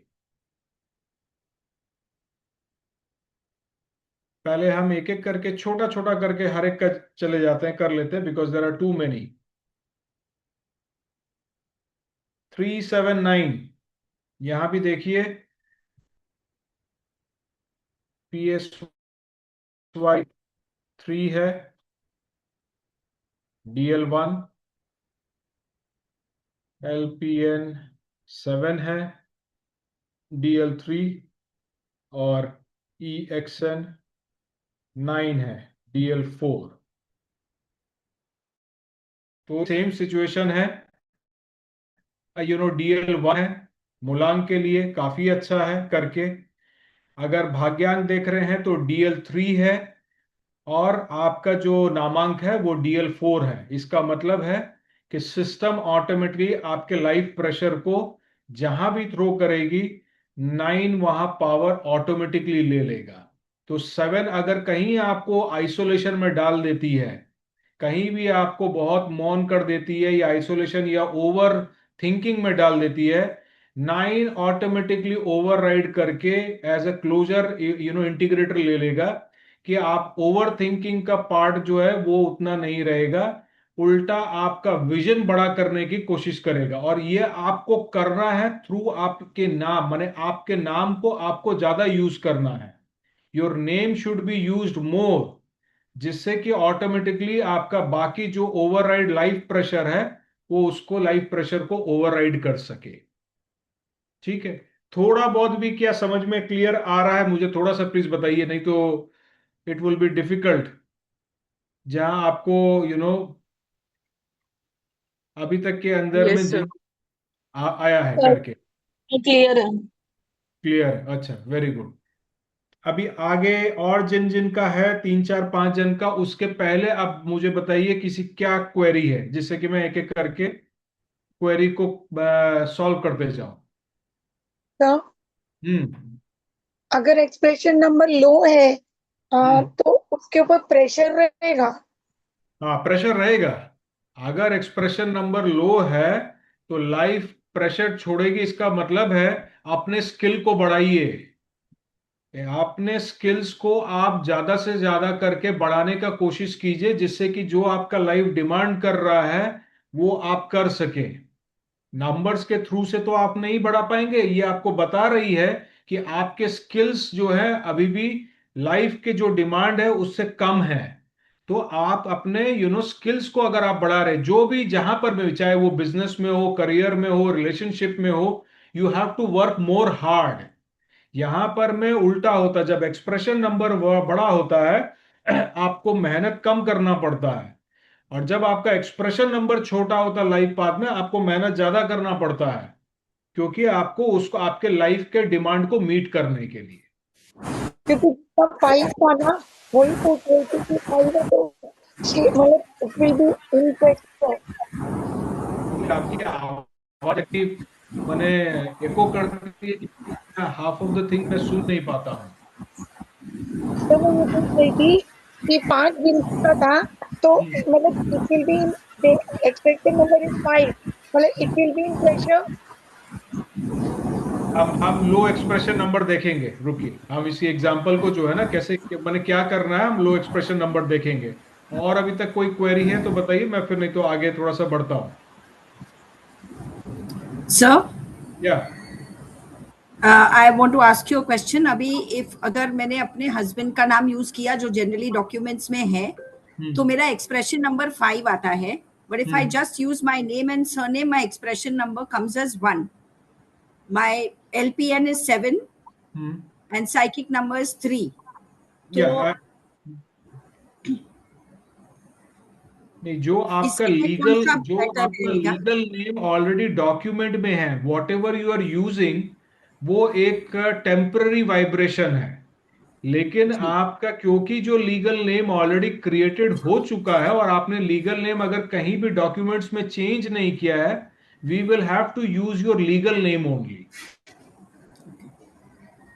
पहले हम एक एक करके छोटा छोटा करके हर एक का चले जाते हैं, कर लेते हैं, because there are too many. 379, यहां भी देखिए PSY 3 है, DL1, LPN 7 है, DL3, और EXN 9 है, DL4। तो सेम सिचुएशन है। DL1 है, मूलांक के लिए काफी अच्छा है करके। अगर भाग्यांक देख रहे हैं तो DL3 है, और आपका जो नामांक है वो DL4 है। इसका मतलब है कि सिस्टम ऑटोमेटिकली आपके लाइफ प्रेशर को जहां भी थ्रो करेगी, 9 वहां पावर ऑटोमेटिकली ले लेगा। तो 7 अगर कहीं आपको आइसोलेशन में डाल देती है, कहीं भी आपको बहुत मौन कर देती है या आइसोलेशन या ओवर थिंकिंग में डाल देती है, 9 ऑटोमेटिकली ओवरराइड करके एज अ क्लोजर इंटीग्रेटर ले लेगा कि आप ओवर थिंकिंग का पार्ट जो है वो उतना नहीं रहेगा। उल्टा आपका विजन बड़ा करने की कोशिश करेगा, और ये आपको करना है थ्रू आपके नाम, माने आपके नाम को आपको ज्यादा यूज करना है। Your name should be used मोर, जिससे कि ऑटोमेटिकली आपका बाकी जो ओवरराइड लाइफ प्रेशर है वो उसको लाइफ प्रेशर को ओवरराइड कर सके। ठीक है? थोड़ा बहुत भी क्या समझ में क्लियर आ रहा है? मुझे थोड़ा सा प्लीज बताइए, नहीं तो इट विल बी डिफिकल्ट। जहां आपको यू you नो know, अभी तक के अंदर यस में सर। आया है सर करके। क्लियर है। क्लियर है, अच्छा, वेरी गुड। अभी आगे और जिन जिन का है, 3 4 5 जन का, उसके पहले अब मुझे बताइए किसी क्या क्वेरी है, जिससे कि मैं एक एक करके क्वेरी को सॉल्व करते जाऊं। तो हम्म। अगर एक्सप्रेशन नंबर लो है हम्म। तो उसके ऊपर प्रेशर रहेगा। हाँ, प्रेशर रहेगा। अगर एक्सप्रेशन नंबर लो है तो लाइफ प्रेशर छोड़ेगी, इसका मतलब है अपने स्किल को बढ़ाइए। अपने स्किल्स को आप ज्यादा से ज्यादा करके बढ़ाने का कोशिश कीजिए, जिससे कि जो आपका लाइफ डिमांड कर रहा है वो आप कर सके। नंबर्स के थ्रू से तो आप नहीं बढ़ा पाएंगे, ये आपको बता रही है कि आपके स्किल्स जो है अभी भी लाइफ के जो डिमांड है उससे कम है। तो आप अपने स्किल्स को अगर आप बढ़ा रहे, जो भी जहां पर भी, चाहे वो बिजनेस में हो, करियर में हो, रिलेशनशिप में हो, you have to work more hard. यहां पर में उल्टा होता, जब एक्सप्रेशन नंबर बड़ा होता है आपको मेहनत कम करना पड़ता है, और जब आपका एक्सप्रेशन नंबर छोटा होता है लाइफ पाथ में, आपको मेहनत ज्यादा करना पड़ता है, क्योंकि आपको उसको आपके लाइफ के डिमांड को मीट करने के लिए। क्योंकि जब 5 था ना, वही सोच रही थी कि 5 है तो मतलब it will be in pressure. क्योंकि आपकी आवाज की मैंने एको करती है, हाफ ऑफ द थिंग मैं सुन नहीं पाता हूँ। तो मैं ये पूछ रही थी कि 5 गिनती का था, तो मतलब it will be in expected number is 5, मतलब it will be in pressure. अब हम लो एक्सप्रेशन नंबर देखेंगे, रुकिए, हम इसी एग्जांपल को जो है ना, कैसे मैंने क्या करना है, हम लो एक्सप्रेशन नंबर देखेंगे। और अभी तक कोई क्वेरी है तो बताइए, मैं फिर नहीं तो आगे थोड़ा सा बढ़ता हूँ। Sir, yeah I want to ask you a question. अभी इफ अगर मैंने अपने हस्बैंड का नाम यूज किया जो जनरली डॉक्यूमेंट्स में है, तो मेरा एक्सप्रेशन नंबर 5 आता है, but if I just use my name and surname, my expression number comes as 1. My LPN is 7 and psychic number is 3. तो या नहीं, इसमें कौन सा जो बेटर आपका रहेगा? लीगल नेम ऑलरेडी डॉक्यूमेंट में है, whatever you are using, वो एक टेम्पररी वाइब्रेशन है। लेकिन जी, आपका, क्योंकि जो लीगल नेम ऑलरेडी क्रिएटेड हो चुका है, और आपने लीगल नेम अगर कहीं भी डॉक्यूमेंट्स में चेंज नहीं किया है, we will have to use your legal name only.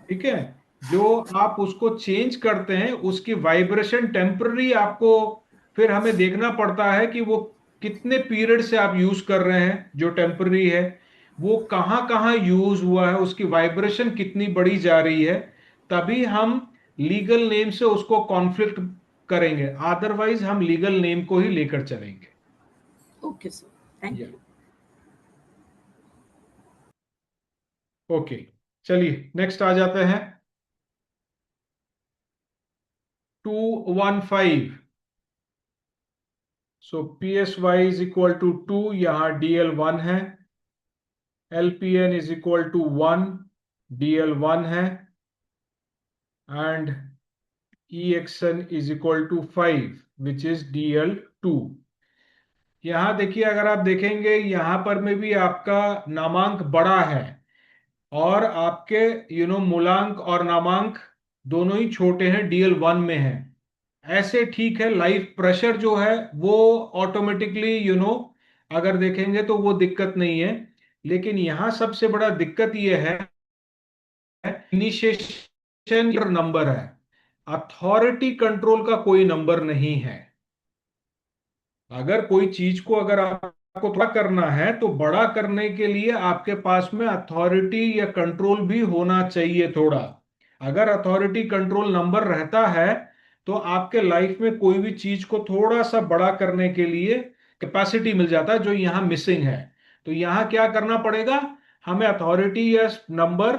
ठीक है। जो आप उसको चेंज करते हैं उसकी वाइब्रेशन टेम्पररी आपको फिर हमें देखना पड़ता है कि वो कितने पीरियड से आप यूज कर रहे हैं, जो टेम्पररी है वो कहां कहां यूज हुआ है, उसकी वाइब्रेशन कितनी बढ़ी जा रही है, तभी हम लीगल नेम से उसको कॉन्फ्लिक्ट करेंगे। अदरवाइज हम लीगल नेम को ही लेकर चलेंगे। ओके सर, थैंक या यू. ओके, चलिए नेक्स्ट आ जाते हैं। 215। So PSY is equal to 2, यहां DL 1 है, LPN is equal to 1, DL 1 है, and EXN is equal to 5 which is DL 2। यहां देखिए, अगर आप देखेंगे यहां पर में भी आपका नामांक बड़ा है, और आपके मूलांक और नामांक दोनों ही छोटे हैं, DL 1 में है। ऐसे ठीक है, लाइफ प्रेशर जो है वो ऑटोमेटिकली अगर देखेंगे तो वो दिक्कत नहीं है। लेकिन यहां सबसे बड़ा दिक्कत ये है, इनिशिएशन नंबर है, अथॉरिटी कंट्रोल का कोई नंबर नहीं है। अगर कोई चीज को अगर आपको थोड़ा करना है तो बड़ा करने के लिए आपके पास में अथॉरिटी या कंट्रोल भी होना चाहिए थोड़ा। अगर अथॉरिटी कंट्रोल नंबर रहता है तो आपके लाइफ में कोई भी चीज को थोड़ा सा बड़ा करने के लिए कैपेसिटी मिल जाता है, जो यहां मिसिंग है। तो यहां क्या करना पड़ेगा, हमें अथॉरिटी या नंबर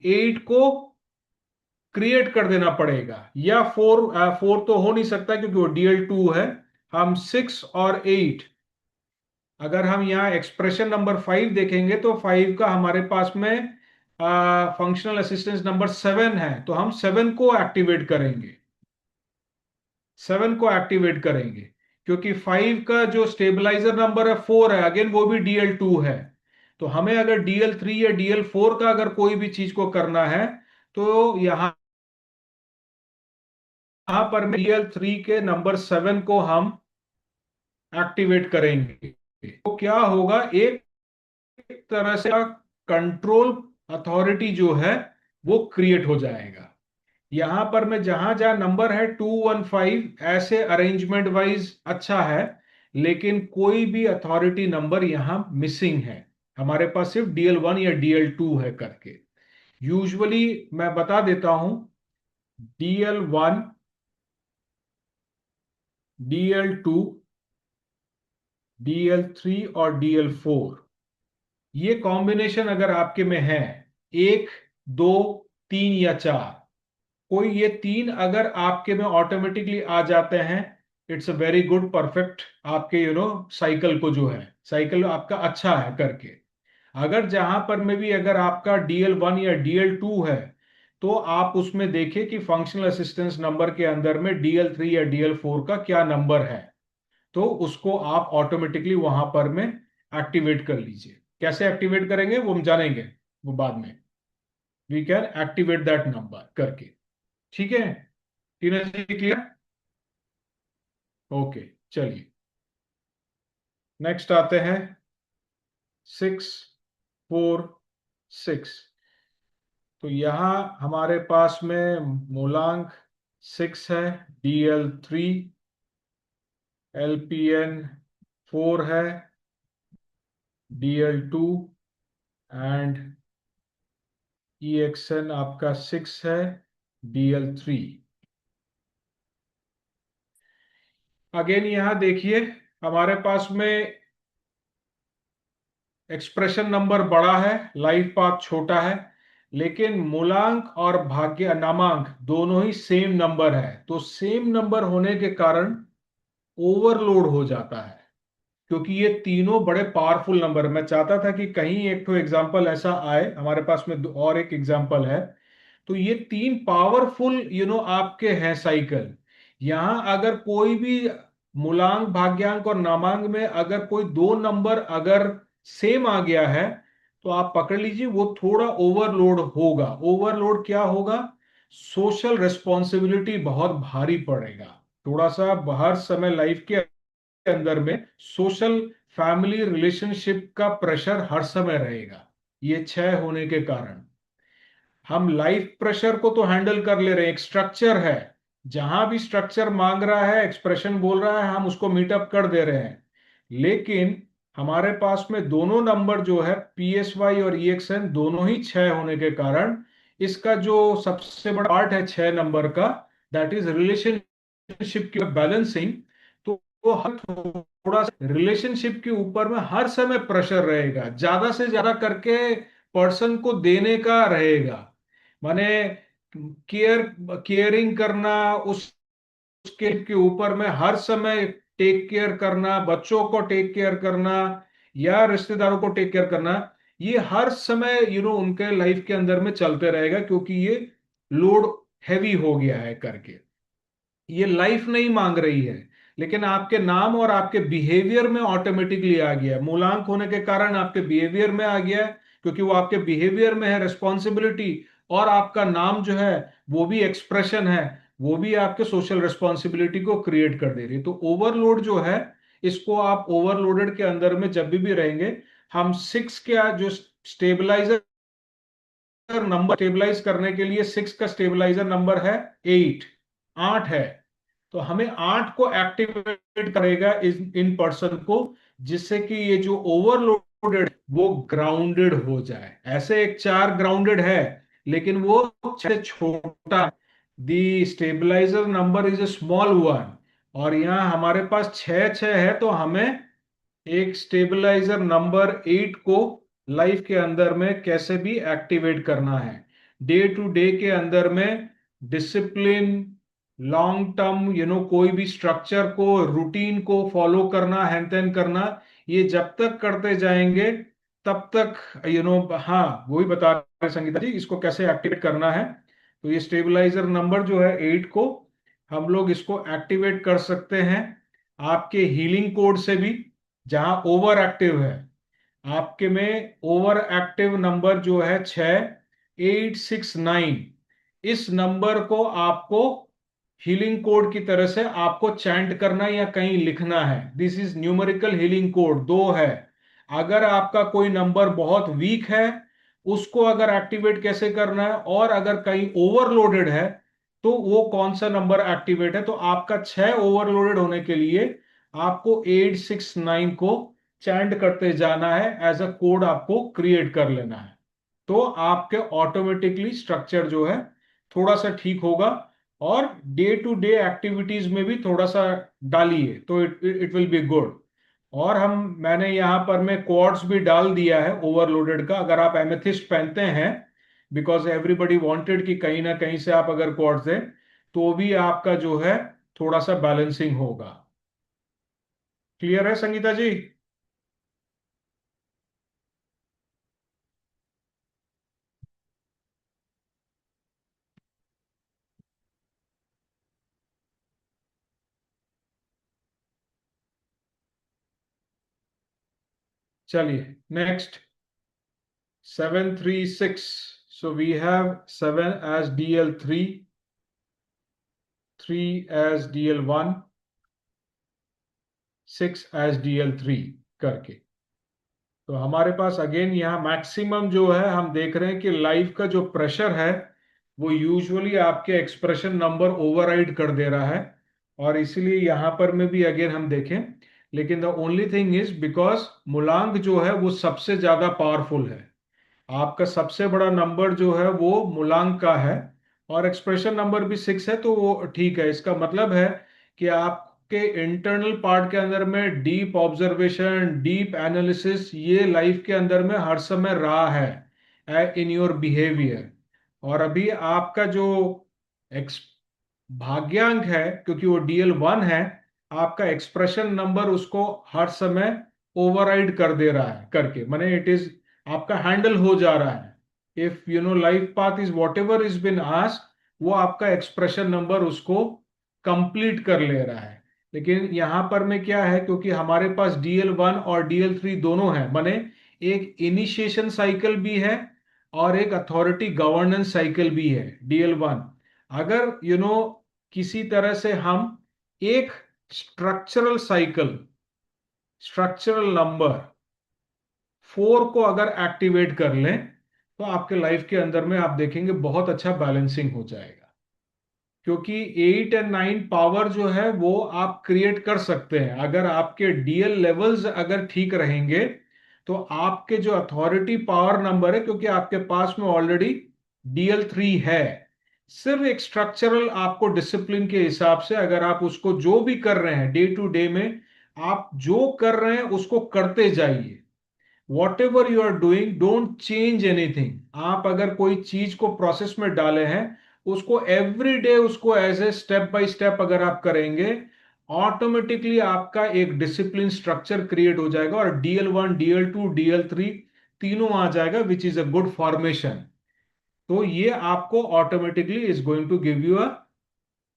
8 को क्रिएट कर देना पड़ेगा, या 4, 4 तो हो नहीं सकता क्योंकि वो DL 2 है। हम 6 और 8, अगर हम यहाँ एक्सप्रेशन नंबर 5 देखेंगे तो 5 का हमारे पास में फंक्शनल असिस्टेंस नंबर 7 है, तो हम 7 को एक्टिवेट करेंगे, 7 को एक्टिवेट करेंगे, क्योंकि 5 का जो स्टेबलाइजर नंबर है 4 है, अगेन वो भी DL 2 है। तो हमें अगर DL 3 या DL 4 का अगर कोई भी चीज को करना है, तो यहां पर DL 3 के नंबर 7 को हम एक्टिवेट करेंगे। तो क्या होगा, एक तरह से कंट्रोल अथॉरिटी जो है वो क्रिएट हो जाएगा। यहां पर मैं जहां जहां नंबर है 215, ऐसे अरेंजमेंट वाइज अच्छा है, लेकिन कोई भी अथॉरिटी नंबर यहां मिसिंग है। हमारे पास सिर्फ DL 1 या DL 2 है करके। यूजुअली मैं बता देता हूं, DL1, DL2, DL3 और DL4, ये कॉम्बिनेशन अगर आपके में है, 1, 2, 3 या 4, कोई ये तीन अगर आपके में ऑटोमेटिकली आ जाते हैं, it's a very good perfect, आपके साइकिल को जो है, साइकिल आपका अच्छा है करके। अगर जहां पर में भी अगर आपका DL1 या DL2 है, तो आप उसमें देखिए कि फंक्शनल असिस्टेंस नंबर के अंदर में DL3 या DL4 का क्या नंबर है, तो उसको आप ऑटोमेटिकली वहां पर में एक्टिवेट कर लीजिए। कैसे एक्टिवेट करेंगे वो हम जानेंगे, वो बाद में। We can activate that number करके। ठीक है, तीनों जी क्लियर? ओके, चलिए नेक्स्ट आते हैं 646। तो यहां हमारे पास में मूलांक 6 है, DL3, LPN 4 है, DL2 एंड EXN आपका 6 है, DL3। अगेन यहां देखिए हमारे पास में एक्सप्रेशन नंबर बड़ा है, लाइफ पाथ छोटा है, लेकिन मूलांक और भाग्य नामांक दोनों ही सेम नंबर है। तो सेम नंबर होने के कारण ओवरलोड हो जाता है, क्योंकि ये तीनों बड़े पावरफुल नंबर। मैं चाहता था कि कहीं एक तो एग्जाम्पल ऐसा आए, हमारे पास में और एक एग्जाम्पल है। तो ये तीन पावरफुल आपके हैं साइकिल। यहां अगर कोई भी मूलांक, भाग्यांक और नामांक में अगर कोई दो नंबर अगर सेम आ गया है, तो आप पकड़ लीजिए वो थोड़ा ओवरलोड होगा। ओवरलोड क्या होगा? सोशल रिस्पॉन्सिबिलिटी बहुत भारी पड़ेगा। थोड़ा सा हर समय लाइफ के अंदर में सोशल, फैमिली रिलेशनशिप का प्रेशर हर समय रहेगा, ये 6 होने के कारण। हम लाइफ प्रेशर को तो हैंडल कर ले रहे हैं, एक स्ट्रक्चर है, जहां भी स्ट्रक्चर मांग रहा है, एक्सप्रेशन बोल रहा है, हम उसको मीटअप कर दे रहे हैं। लेकिन हमारे पास में दोनों नंबर जो है, PSY और EXN, दोनों ही 6 होने के कारण इसका जो सबसे बड़ा पार्ट है 6 नंबर का, दैट इज रिलेशनशिप की बैलेंसिंग। तो वो थोड़ा सा रिलेशनशिप के ऊपर में हर समय प्रेशर रहेगा, ज्यादा से ज्यादा करके पर्सन को देने का रहेगा। माने केयरिंग करना, उसके के ऊपर में हर समय टेक केयर करना, बच्चों को टेक केयर करना या रिश्तेदारों को टेक केयर करना, ये हर समय उनके लाइफ के अंदर में चलते रहेगा, क्योंकि ये लोड हैवी हो गया है करके। ये लाइफ नहीं मांग रही है, लेकिन आपके नाम और आपके बिहेवियर में ऑटोमेटिकली आ गया है। मूलांक होने के कारण आपके बिहेवियर में आ गया है, क्योंकि वो आपके बिहेवियर में है रिस्पॉन्सिबिलिटी। और आपका नाम जो है वो भी एक्सप्रेशन है, वो भी आपके सोशल रिस्पॉन्सिबिलिटी को क्रिएट कर दे रही है। तो ओवरलोड जो है, इसको आप ओवरलोडेड के अंदर में जब भी रहेंगे, हम 6 का जो स्टेबलाइजर नंबर, स्टेबलाइज करने के लिए 6 का स्टेबलाइजर नंबर है 8, 8 है। तो हमें 8 को एक्टिवेट करेगा इन पर्सन को, जिससे कि ये जो ओवरलोडेड वो ग्राउंडेड हो जाए। ऐसे एक 4 ग्राउंडेड है, लेकिन वो 6 से छोटा। The stabilizer number is a small one, और यहां हमारे पास 6 है, तो हमें एक स्टेबलाइजर नंबर 8 को लाइफ के अंदर में कैसे भी एक्टिवेट करना है। डे टू डे के अंदर में डिसिप्लिन, लॉन्ग टर्म कोई भी स्ट्रक्चर को, रूटीन को फॉलो करना, हैन तैन करना, ये जब तक करते जाएंगे तब तक हाँ, वही बता रहे संगीता जी, इसको कैसे एक्टिवेट करना है। तो ये स्टेबलाइजर नंबर जो है 8 को हम लोग इसको एक्टिवेट कर सकते हैं आपके हीलिंग कोड से भी, जहां ओवर एक्टिव है। आपके में ओवर एक्टिव नंबर जो है 6869, इस नंबर को आपको हीलिंग कोड की तरह से आपको चैंट करना या कहीं लिखना है। This is numerical healing code, 2 है। अगर आपका कोई नंबर बहुत वीक है, उसको अगर एक्टिवेट कैसे करना है, और अगर कहीं ओवरलोडेड है तो वो कौन सा नंबर एक्टिवेट है, तो आपका 6 ओवरलोडेड होने के लिए आपको 869 को चैंट करते जाना है, एज अ कोड आपको क्रिएट कर लेना है। तो आपके ऑटोमेटिकली स्ट्रक्चर जो है थोड़ा सा ठीक होगा, और डे टू डे एक्टिविटीज में भी थोड़ा सा डालिए तो इट विल बी गुड। और मैंने यहाँ पर मैं क्वार्ट्स भी डाल दिया है ओवरलोडेड का, अगर आप एमेथिस्ट पहनते हैं, बिकॉज एवरीबडी वांटेड कि कहीं ना कहीं से आप अगर क्वार्ट्स दें तो भी आपका जो है थोड़ा सा बैलेंसिंग होगा। क्लियर है संगीता जी? चलिए next 736। So we have 7 as DL3, 3 as DL1, 6 as DL3 करके। तो हमारे पास अगेन यहाँ मैक्सिमम जो है हम देख रहे हैं कि लाइफ का जो प्रेशर है वो यूजुअली आपके एक्सप्रेशन नंबर ओवरराइड कर दे रहा है, और इसीलिए यहाँ पर में भी अगेन हम देखें। लेकिन the only thing is because मूलांक जो है वो सबसे ज्यादा पावरफुल है, आपका सबसे बड़ा नंबर जो है वो मूलांक का है, और एक्सप्रेशन नंबर भी 6 है, तो वो ठीक है। इसका मतलब है कि आपके इंटरनल पार्ट के अंदर में डीप ऑब्जर्वेशन, डीप एनालिसिस ये लाइफ के अंदर में हर समय रहा है इन योर बिहेवियर। और अभी आपका जो एक्स भाग्यांक है, क्योंकि वो DL1 है, आपका एक्सप्रेशन नंबर उसको हर समय ओवरराइड कर दे रहा है करके, माने इट इज आपका हैंडल हो जा रहा है। If you know life path is what ever is been asked, वो आपका एक्सप्रेशन नंबर उसको कंप्लीट कर ले रहा है। लेकिन यहां पर में क्या है, क्योंकि हमारे पास DL1 और DL3 दोनों है, माने एक इनिशिएशन साइकिल भी है और एक अथॉरिटी गवर्नेंस साइकिल भी है DL1। अगर किसी तरह से हम एक स्ट्रक्चरल साइकिल, स्ट्रक्चरल नंबर 4 को अगर एक्टिवेट कर लें तो आपके लाइफ के अंदर में आप देखेंगे बहुत अच्छा बैलेंसिंग हो जाएगा। क्योंकि 8 और 9 पावर जो है वो आप क्रिएट कर सकते हैं, अगर आपके DL लेवल्स अगर ठीक रहेंगे तो आपके जो अथॉरिटी पावर नंबर है, क्योंकि आपके पास में ऑलरेडी DL3 है, सिर्फ एक स्ट्रक्चरल आपको डिसिप्लिन के हिसाब से अगर आप उसको जो भी कर रहे हैं डे टू डे में, आप जो कर रहे हैं उसको करते जाइए। Whatever you are doing, don't change anything. आप अगर कोई चीज को प्रोसेस में डाले हैं, उसको एवरी डे उसको as a step by step अगर आप करेंगे, ऑटोमेटिकली आपका एक डिसिप्लिन स्ट्रक्चर क्रिएट हो जाएगा, और DL1, DL2, DL3 तीनों आ जाएगा, which is a good formation. तो ये आपको automatically is going to give you a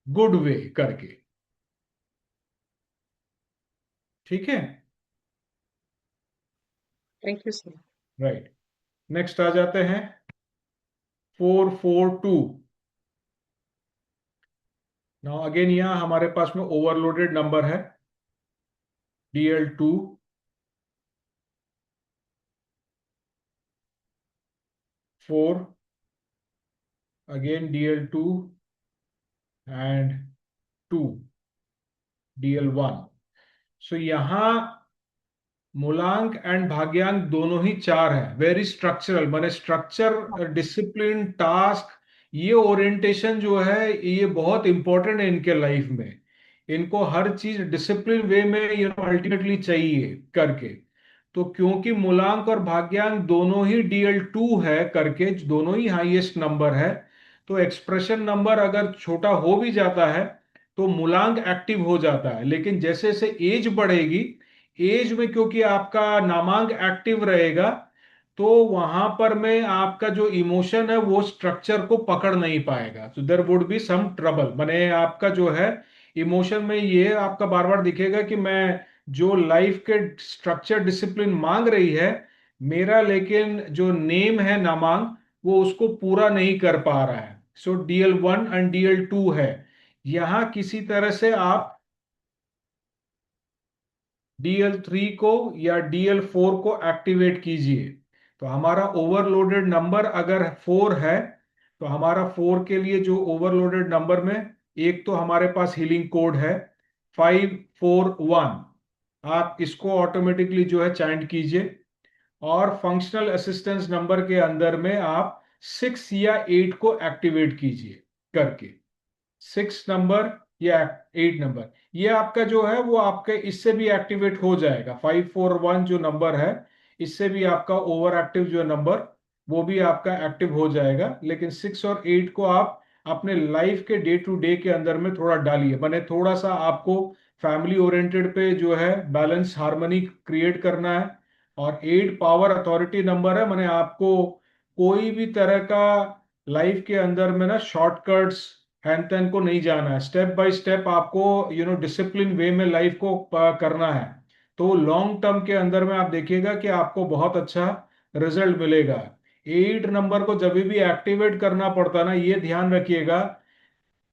good way करके। ठीक है, thank you sir. Right. Next आ जाते हैं 442। नाउ अगेन यहां हमारे पास में ओवरलोडेड नंबर है DL2, 4, again DL2 and 2, DL1। सो यहां मूलांक एंड भाग्यांक दोनों ही 4 है, वेरी स्ट्रक्चरल, माने स्ट्रक्चर, डिसिप्लिन, टास्क, ये ओरिएंटेशन जो है ये बहुत इंपॉर्टेंट है इनके लाइफ में। इनको हर चीज डिसिप्लिन वे में अल्टीमेटली चाहिए करके। तो क्योंकि मूलांक और भाग्यांक दोनों ही DL2 है करके, दोनों ही हाईएस्ट नंबर है, तो एक्सप्रेशन नंबर अगर छोटा हो भी जाता है तो मूलांक एक्टिव हो जाता है। लेकिन जैसे जैसे एज बढ़ेगी, एज में क्योंकि आपका नामांक एक्टिव रहेगा, तो वहां पर में आपका जो इमोशन है वो स्ट्रक्चर को पकड़ नहीं पाएगा, तो there would be some trouble. माने आपका जो है इमोशन में ये आपका बार बार दिखेगा कि मैं जो लाइफ के स्ट्रक्चर डिसिप्लिन मांग रही है मेरा, लेकिन जो नेम है नामांक वो उसको पूरा नहीं कर पा रहा है। सो DL1 एंड DL2 है, यहां किसी तरह से आप DL3 को या DL4 को एक्टिवेट कीजिए। तो हमारा ओवरलोडेड नंबर अगर 4 है, तो हमारा 4 के लिए जो ओवरलोडेड नंबर में एक तो हमारे पास हीलिंग कोड है 541, आप इसको ऑटोमेटिकली जो है चैंट कीजिए। और फंक्शनल असिस्टेंस नंबर के अंदर में आप 6 या 8 को एक्टिवेट कीजिए करके। 6 नंबर या 8 नंबर, ये आपका जो है वो आपके इससे भी एक्टिवेट हो जाएगा। 541 जो नंबर है, इससे भी आपका ओवर एक्टिव जो नंबर वो भी आपका एक्टिव हो जाएगा। लेकिन 6 और 8 को आप अपने लाइफ के डे टू डे के अंदर में थोड़ा डालिए, माने थोड़ा सा आपको फैमिली ओरिएंटेड पे जो है बैलेंस हार्मनी क्रिएट करना है। और 8 पावर अथॉरिटी नंबर है, माने आपको कोई भी तरह का लाइफ के अंदर में ना शॉर्टकट्स हैन तैन को नहीं जाना है। स्टेप बाय स्टेप आपको डिसिप्लिन वे में लाइफ को करना है। तो लॉन्ग टर्म के अंदर में आप देखिएगा कि आपको बहुत अच्छा रिजल्ट मिलेगा। 8 नंबर को जब भी एक्टिवेट करना पड़ता ना, ये ध्यान रखिएगा,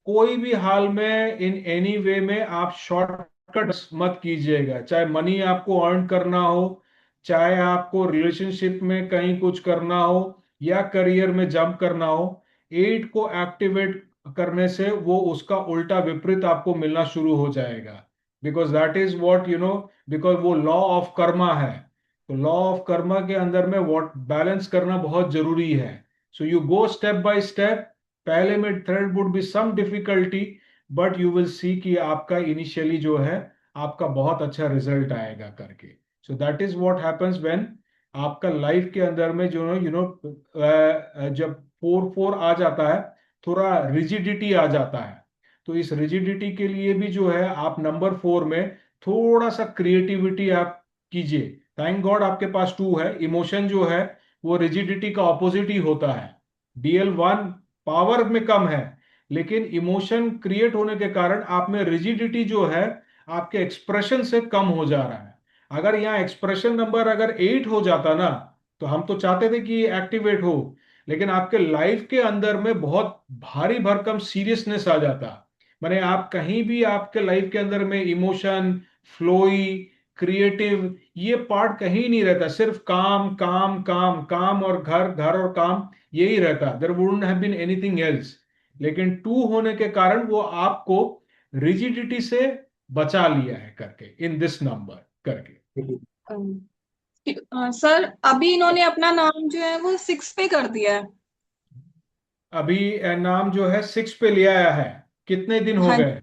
कोई भी हाल में इन एनी वे में आप शॉर्टकट मत कीजिएगा। चाहे मनी आपको अर्न करना हो, चाहे आपको रिलेशनशिप में कहीं कुछ करना हो, या करियर में जंप करना हो, 8 को एक्टिवेट करने से वो उसका उल्टा विपरीत आपको मिलना शुरू हो जाएगा। Because that is what because वो लॉ ऑफ कर्मा है। तो लॉ ऑफ कर्मा के अंदर में व्हाट बैलेंस करना बहुत जरूरी है। So you go step by step. पहले में there'd would be some difficulty, but you will see कि आपका इनिशियली जो है आपका बहुत अच्छा रिजल्ट आएगा करके। सो that is what happens when आपका लाइफ के अंदर में जो जब 4-4 आ जाता है, थोड़ा रिजिडिटी आ जाता है। तो इस रिजिडिटी के लिए भी जो है आप नंबर 4 में थोड़ा सा क्रिएटिविटी आप कीजिए। थैंक गॉड आपके पास 2 है। इमोशन जो है वो रिजिडिटी का ऑपोजिट ही होता है। DL1 पावर में कम है, लेकिन इमोशन क्रिएट होने के कारण आप में रिजिडिटी जो है आपके एक्सप्रेशन से कम हो जा रहा है। अगर यहाँ एक्सप्रेशन नंबर अगर 8 हो जाता ना, तो हम तो चाहते थे कि एक्टिवेट हो, लेकिन आपके लाइफ के अंदर में बहुत भारी भरकम सीरियसनेस आ जाता। माने आप कहीं भी आपके लाइफ के अंदर में इमोशन, फ्लोई, क्रिएटिव, ये पार्ट कहीं नहीं रहता। सिर्फ काम काम काम काम और घर घर और काम, यही रहता। There wouldn't have been anything else. लेकिन 2 होने के कारण वो आपको रिजिडिटी से बचा लिया है करके, इन दिस नंबर करके। सर अभी इन्होंने अपना नाम जो है वो 6 पे कर दिया है। अभी नाम जो है 6 पे ले आया है। कितने दिन हो हाँ गए?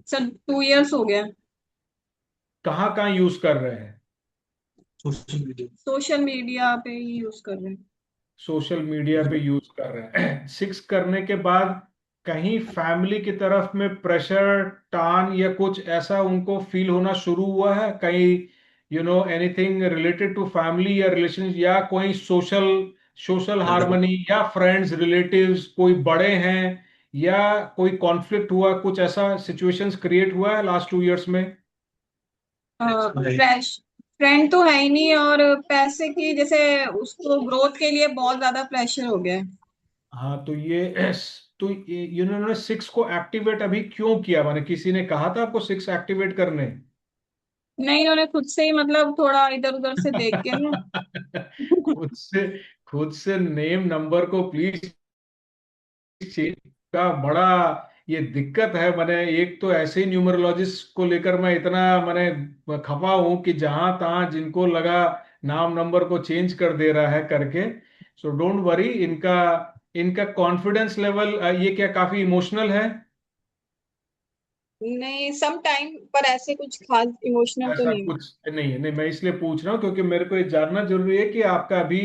सर 2 इयर्स हो गया। कहाँ कहाँ यूज कर रहे हैं? सोशल मीडिया पे ही यूज कर रहे हैं। सोशल मीडिया पे यूज कर रहे हैं। 6 करने के बाद कहीं फैमिली की तरफ में प्रेशर, टान या कुछ ऐसा उनको फील होना शुरू हुआ है? कहीं एनीथिंग रिलेटेड टू फैमिली या रिलेशन, या कोई सोशल सोशल हार्मनी, या फ्रेंड्स रिलेटिव्स कोई बड़े हैं, या कोई कॉन्फ्लिक्ट हुआ, कुछ ऐसा सिचुएशंस क्रिएट हुआ है लास्ट 2 इयर्स में? फ्रेश फ्रेंड तो है ही नहीं, और पैसे की जैसे उसको ग्रोथ के लिए बहुत ज्यादा प्रेशर हो गया है। हाँ, तो ये इन्होंने 6 को एक्टिवेट अभी क्यों किया? माने किसी ने कहा था आपको 6 एक्टिवेट करने? नहीं, इन्होंने खुद से ही मतलब थोड़ा इधर उधर से देख के ना। खुद से खुद से नेम नंबर को प्लीज चेंज का बड़ा ये दिक्कत है। मैंने एक तो ऐसे ही न्यूमरोलॉजिस्ट को लेकर मैं इतना मैंने खफा हूं कि जहां तहां जिनको लगा नाम नंबर को चेंज कर दे रहा है करके। सो डोंट वरी, इनका इनका कॉन्फिडेंस लेवल ये क्या काफी इमोशनल है? नहीं, सम टाइम पर ऐसे कुछ खास इमोशनल तो ऐसा नहीं। कुछ नहीं है। नहीं, मैं इसलिए पूछ रहा हूँ क्योंकि मेरे को ये जानना जरूरी है कि आपका अभी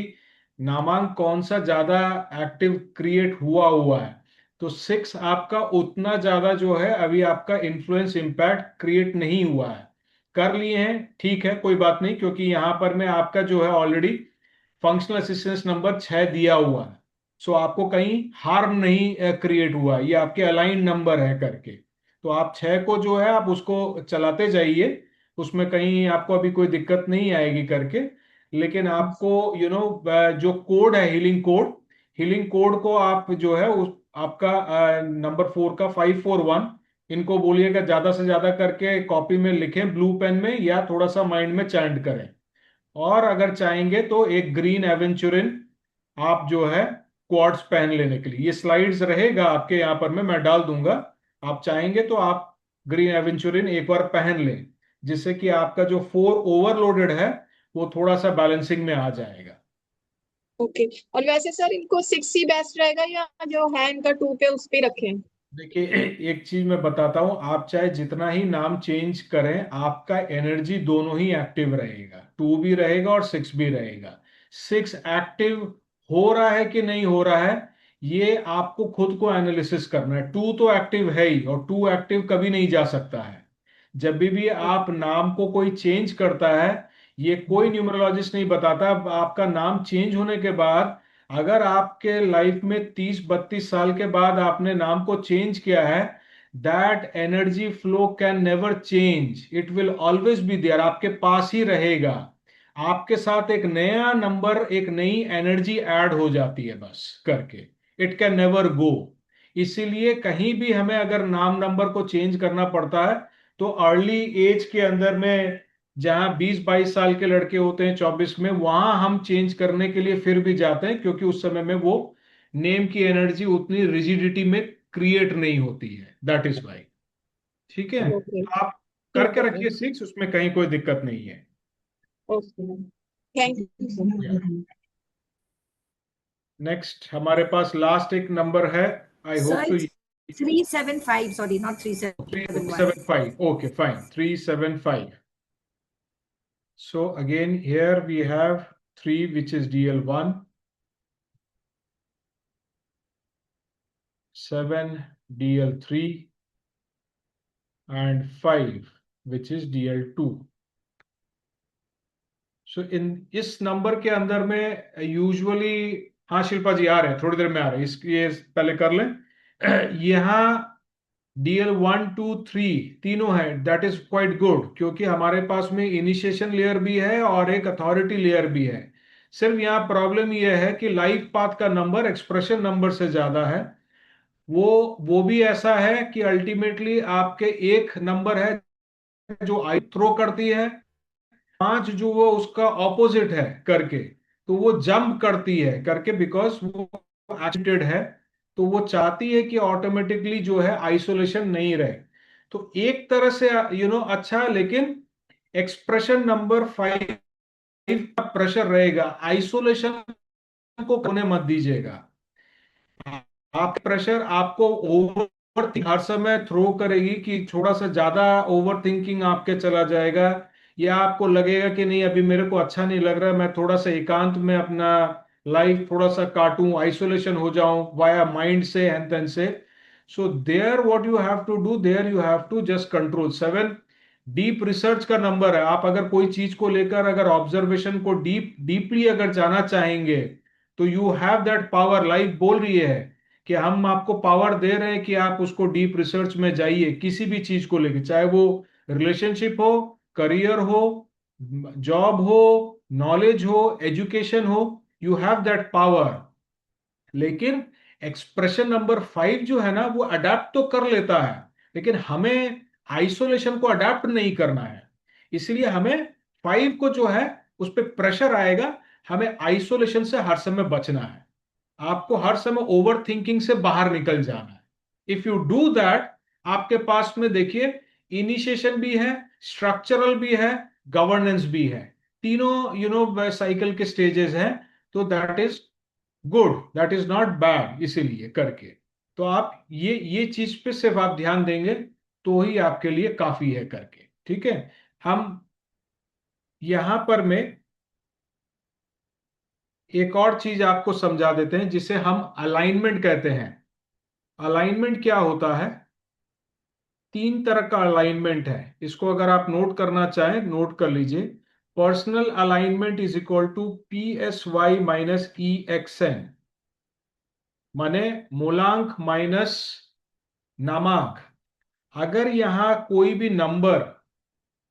नामांक कौन सा ज्यादा एक्टिव क्रिएट हुआ है। तो 6 आपका उतना ज्यादा जो है अभी आपका इन्फ्लुएंस इम्पैक्ट क्रिएट नहीं हुआ है। कर लिए हैं, ठीक है, कोई बात नहीं, क्योंकि यहां पर मैं आपका जो है ऑलरेडी फंक्शनल असिस्टेंस नंबर 6 दिया हुआ है। सो आपको कहीं हार्म नहीं क्रिएट हुआ, ये आपके अलाइन नंबर है करके। तो आप 6 को जो है आप उसको चलाते जाइए, उसमें कहीं आपको अभी कोई दिक्कत नहीं आएगी करके। लेकिन आपको जो कोड है, हीलिंग कोड को आप जो है उस आपका नंबर 4 का 541, इनको बोलिएगा ज्यादा से ज्यादा करके कॉपी में लिखें ब्लू पेन में, या थोड़ा सा माइंड में चैंट करें। और अगर चाहेंगे तो एक ग्रीन एवेंचुरिन आप जो है क्वार्ट्स पहन लेने के लिए, ये स्लाइड्स रहेगा आपके यहाँ पर मैं डाल दूंगा। आप चाहेंगे तो आप ग्रीन एवेंचुरिन एक बार पहन लें, जिससे कि आपका जो 4 ओवरलोडेड है वो थोड़ा सा बैलेंसिंग में आ जाएगा। ओके। और वैसे सर इनको 6 ही बेस्ट रहेगा या जो है इनका 2 पे उस पे रखें? देखिए, एक चीज मैं बताता हूं, आप चाहे जितना ही नाम चेंज करें, आपका एनर्जी दोनों ही एक्टिव रहेगा, 2 भी रहेगा और 6 भी रहेगा। 6 एक्टिव हो रहा है कि नहीं हो रहा है, ये आपको खुद को एनालिसिस करना है। 2 तो एक्टिव है ही, और 2 एक्टिव कभी नहीं जा सकता है। जब भी आप नाम को कोई चेंज करता है, ये कोई न्यूमरोलॉजिस्ट नहीं बताता, आपका नाम चेंज होने के बाद, अगर आपके लाइफ में 30-32 साल के बाद आपने नाम को चेंज किया है, that energy flow can never change, it will always be there, आपके पास ही रहेगा। आपके साथ एक नया नंबर, एक नई एनर्जी ऐड हो जाती है बस करके, इट कैन नेवर गो। इसीलिए कहीं भी हमें अगर नाम नंबर को चेंज करना पड़ता है, तो अर्ली एज के अंदर में, जहां 20-22 साल के लड़के होते हैं, 24 में, वहां हम चेंज करने के लिए फिर भी जाते हैं, क्योंकि उस समय में वो नेम की एनर्जी उतनी रिजिडिटी में क्रिएट नहीं होती है, दैट इज वाई। ठीक है, ओके, आप ठीक करके है रखिए सर। 6, उसमें कहीं कोई दिक्कत नहीं है। Okay, thank you sir. Next हमारे पास लास्ट एक नंबर है, I hope Sir, so. it's 375. Sorry, not 371. 375, okay, fine, 375. So again here we have 3, which is DL1, 7 DL3, and 5, which is DL2. So in इस नंबर के अंदर में यूजुअली, हाँ शिल्पा जी आ रहे हैं, थोड़ी देर में आ रहे हैं, इसलिए पहले कर लें। यहाँ DL1, 2, 3 तीनों है, दैट इज क्वाइट गुड, क्योंकि हमारे पास में इनिशिएशन लेयर भी है और एक अथॉरिटी लेयर भी है। सिर्फ यहाँ प्रॉब्लम यह है कि लाइफ पाथ का नंबर एक्सप्रेशन नंबर से ज्यादा है। वो भी ऐसा है कि अल्टीमेटली आपके एक नंबर है जो आई थ्रो करती है, 5 जो वो उसका ऑपोजिट है करके, तो वो जंप करती है करके, बिकॉज वो एक्टिवेटेड है, तो वो चाहती है कि ऑटोमेटिकली जो है आइसोलेशन नहीं रहे। तो एक तरह से अच्छा है, लेकिन एक्सप्रेशन नंबर 5 का प्रेशर रहेगा, आइसोलेशन को कोने मत दीजिएगा। आप प्रेशर आपको ओवर हर समय थ्रो करेगी कि थोड़ा सा ज्यादा ओवर थिंकिंग आपके चला जाएगा, या आपको लगेगा कि नहीं अभी मेरे को अच्छा नहीं लग रहा, मैं थोड़ा सा एकांत में अपना लाइफ थोड़ा सा काटूं, आइसोलेशन हो जाऊं वाया माइंड से एंड देन से। So there what you have to do, there you have to just control. 7 deep research का नंबर है, आप अगर कोई चीज को लेकर अगर ऑब्जर्वेशन को डीपली अगर जाना चाहेंगे, तो you have that power. Life बोल रही है कि हम आपको पावर दे रहे हैं कि आप उसको डीप रिसर्च में जाइए, किसी भी चीज को लेकर, चाहे वो रिलेशनशिप हो, करियर हो, जॉब हो, नॉलेज हो, एजुकेशन हो, यू हैव दैट पावर। लेकिन एक्सप्रेशन नंबर 5 जो है ना, वो अडेप्ट तो कर लेता है, लेकिन हमें आइसोलेशन को अडेप्ट नहीं करना है। इसलिए हमें 5 को जो है उस पर प्रेशर आएगा, हमें आइसोलेशन से हर समय बचना है, आपको हर समय ओवर थिंकिंग से बाहर निकल जाना है। इफ यू डू दैट, आपके पास में देखिए इनिशिएशन भी है, स्ट्रक्चरल भी है, गवर्नेंस भी है, तीनों साइकिल के स्टेजेस हैं। तो that is good, that is not bad, इसीलिए करके। तो आप ये चीज पे सिर्फ आप ध्यान देंगे तो ही आपके लिए काफी है करके। ठीक है, हम यहां पर में एक और चीज आपको समझा देते हैं, जिसे हम अलाइनमेंट कहते हैं। अलाइनमेंट क्या होता है? 3 तरह का अलाइनमेंट है, इसको अगर आप नोट करना चाहें नोट कर लीजिए। Personal alignment is equal to PSY minus EXN, माने मूलांक माइनस नामांक। अगर यहां कोई भी नंबर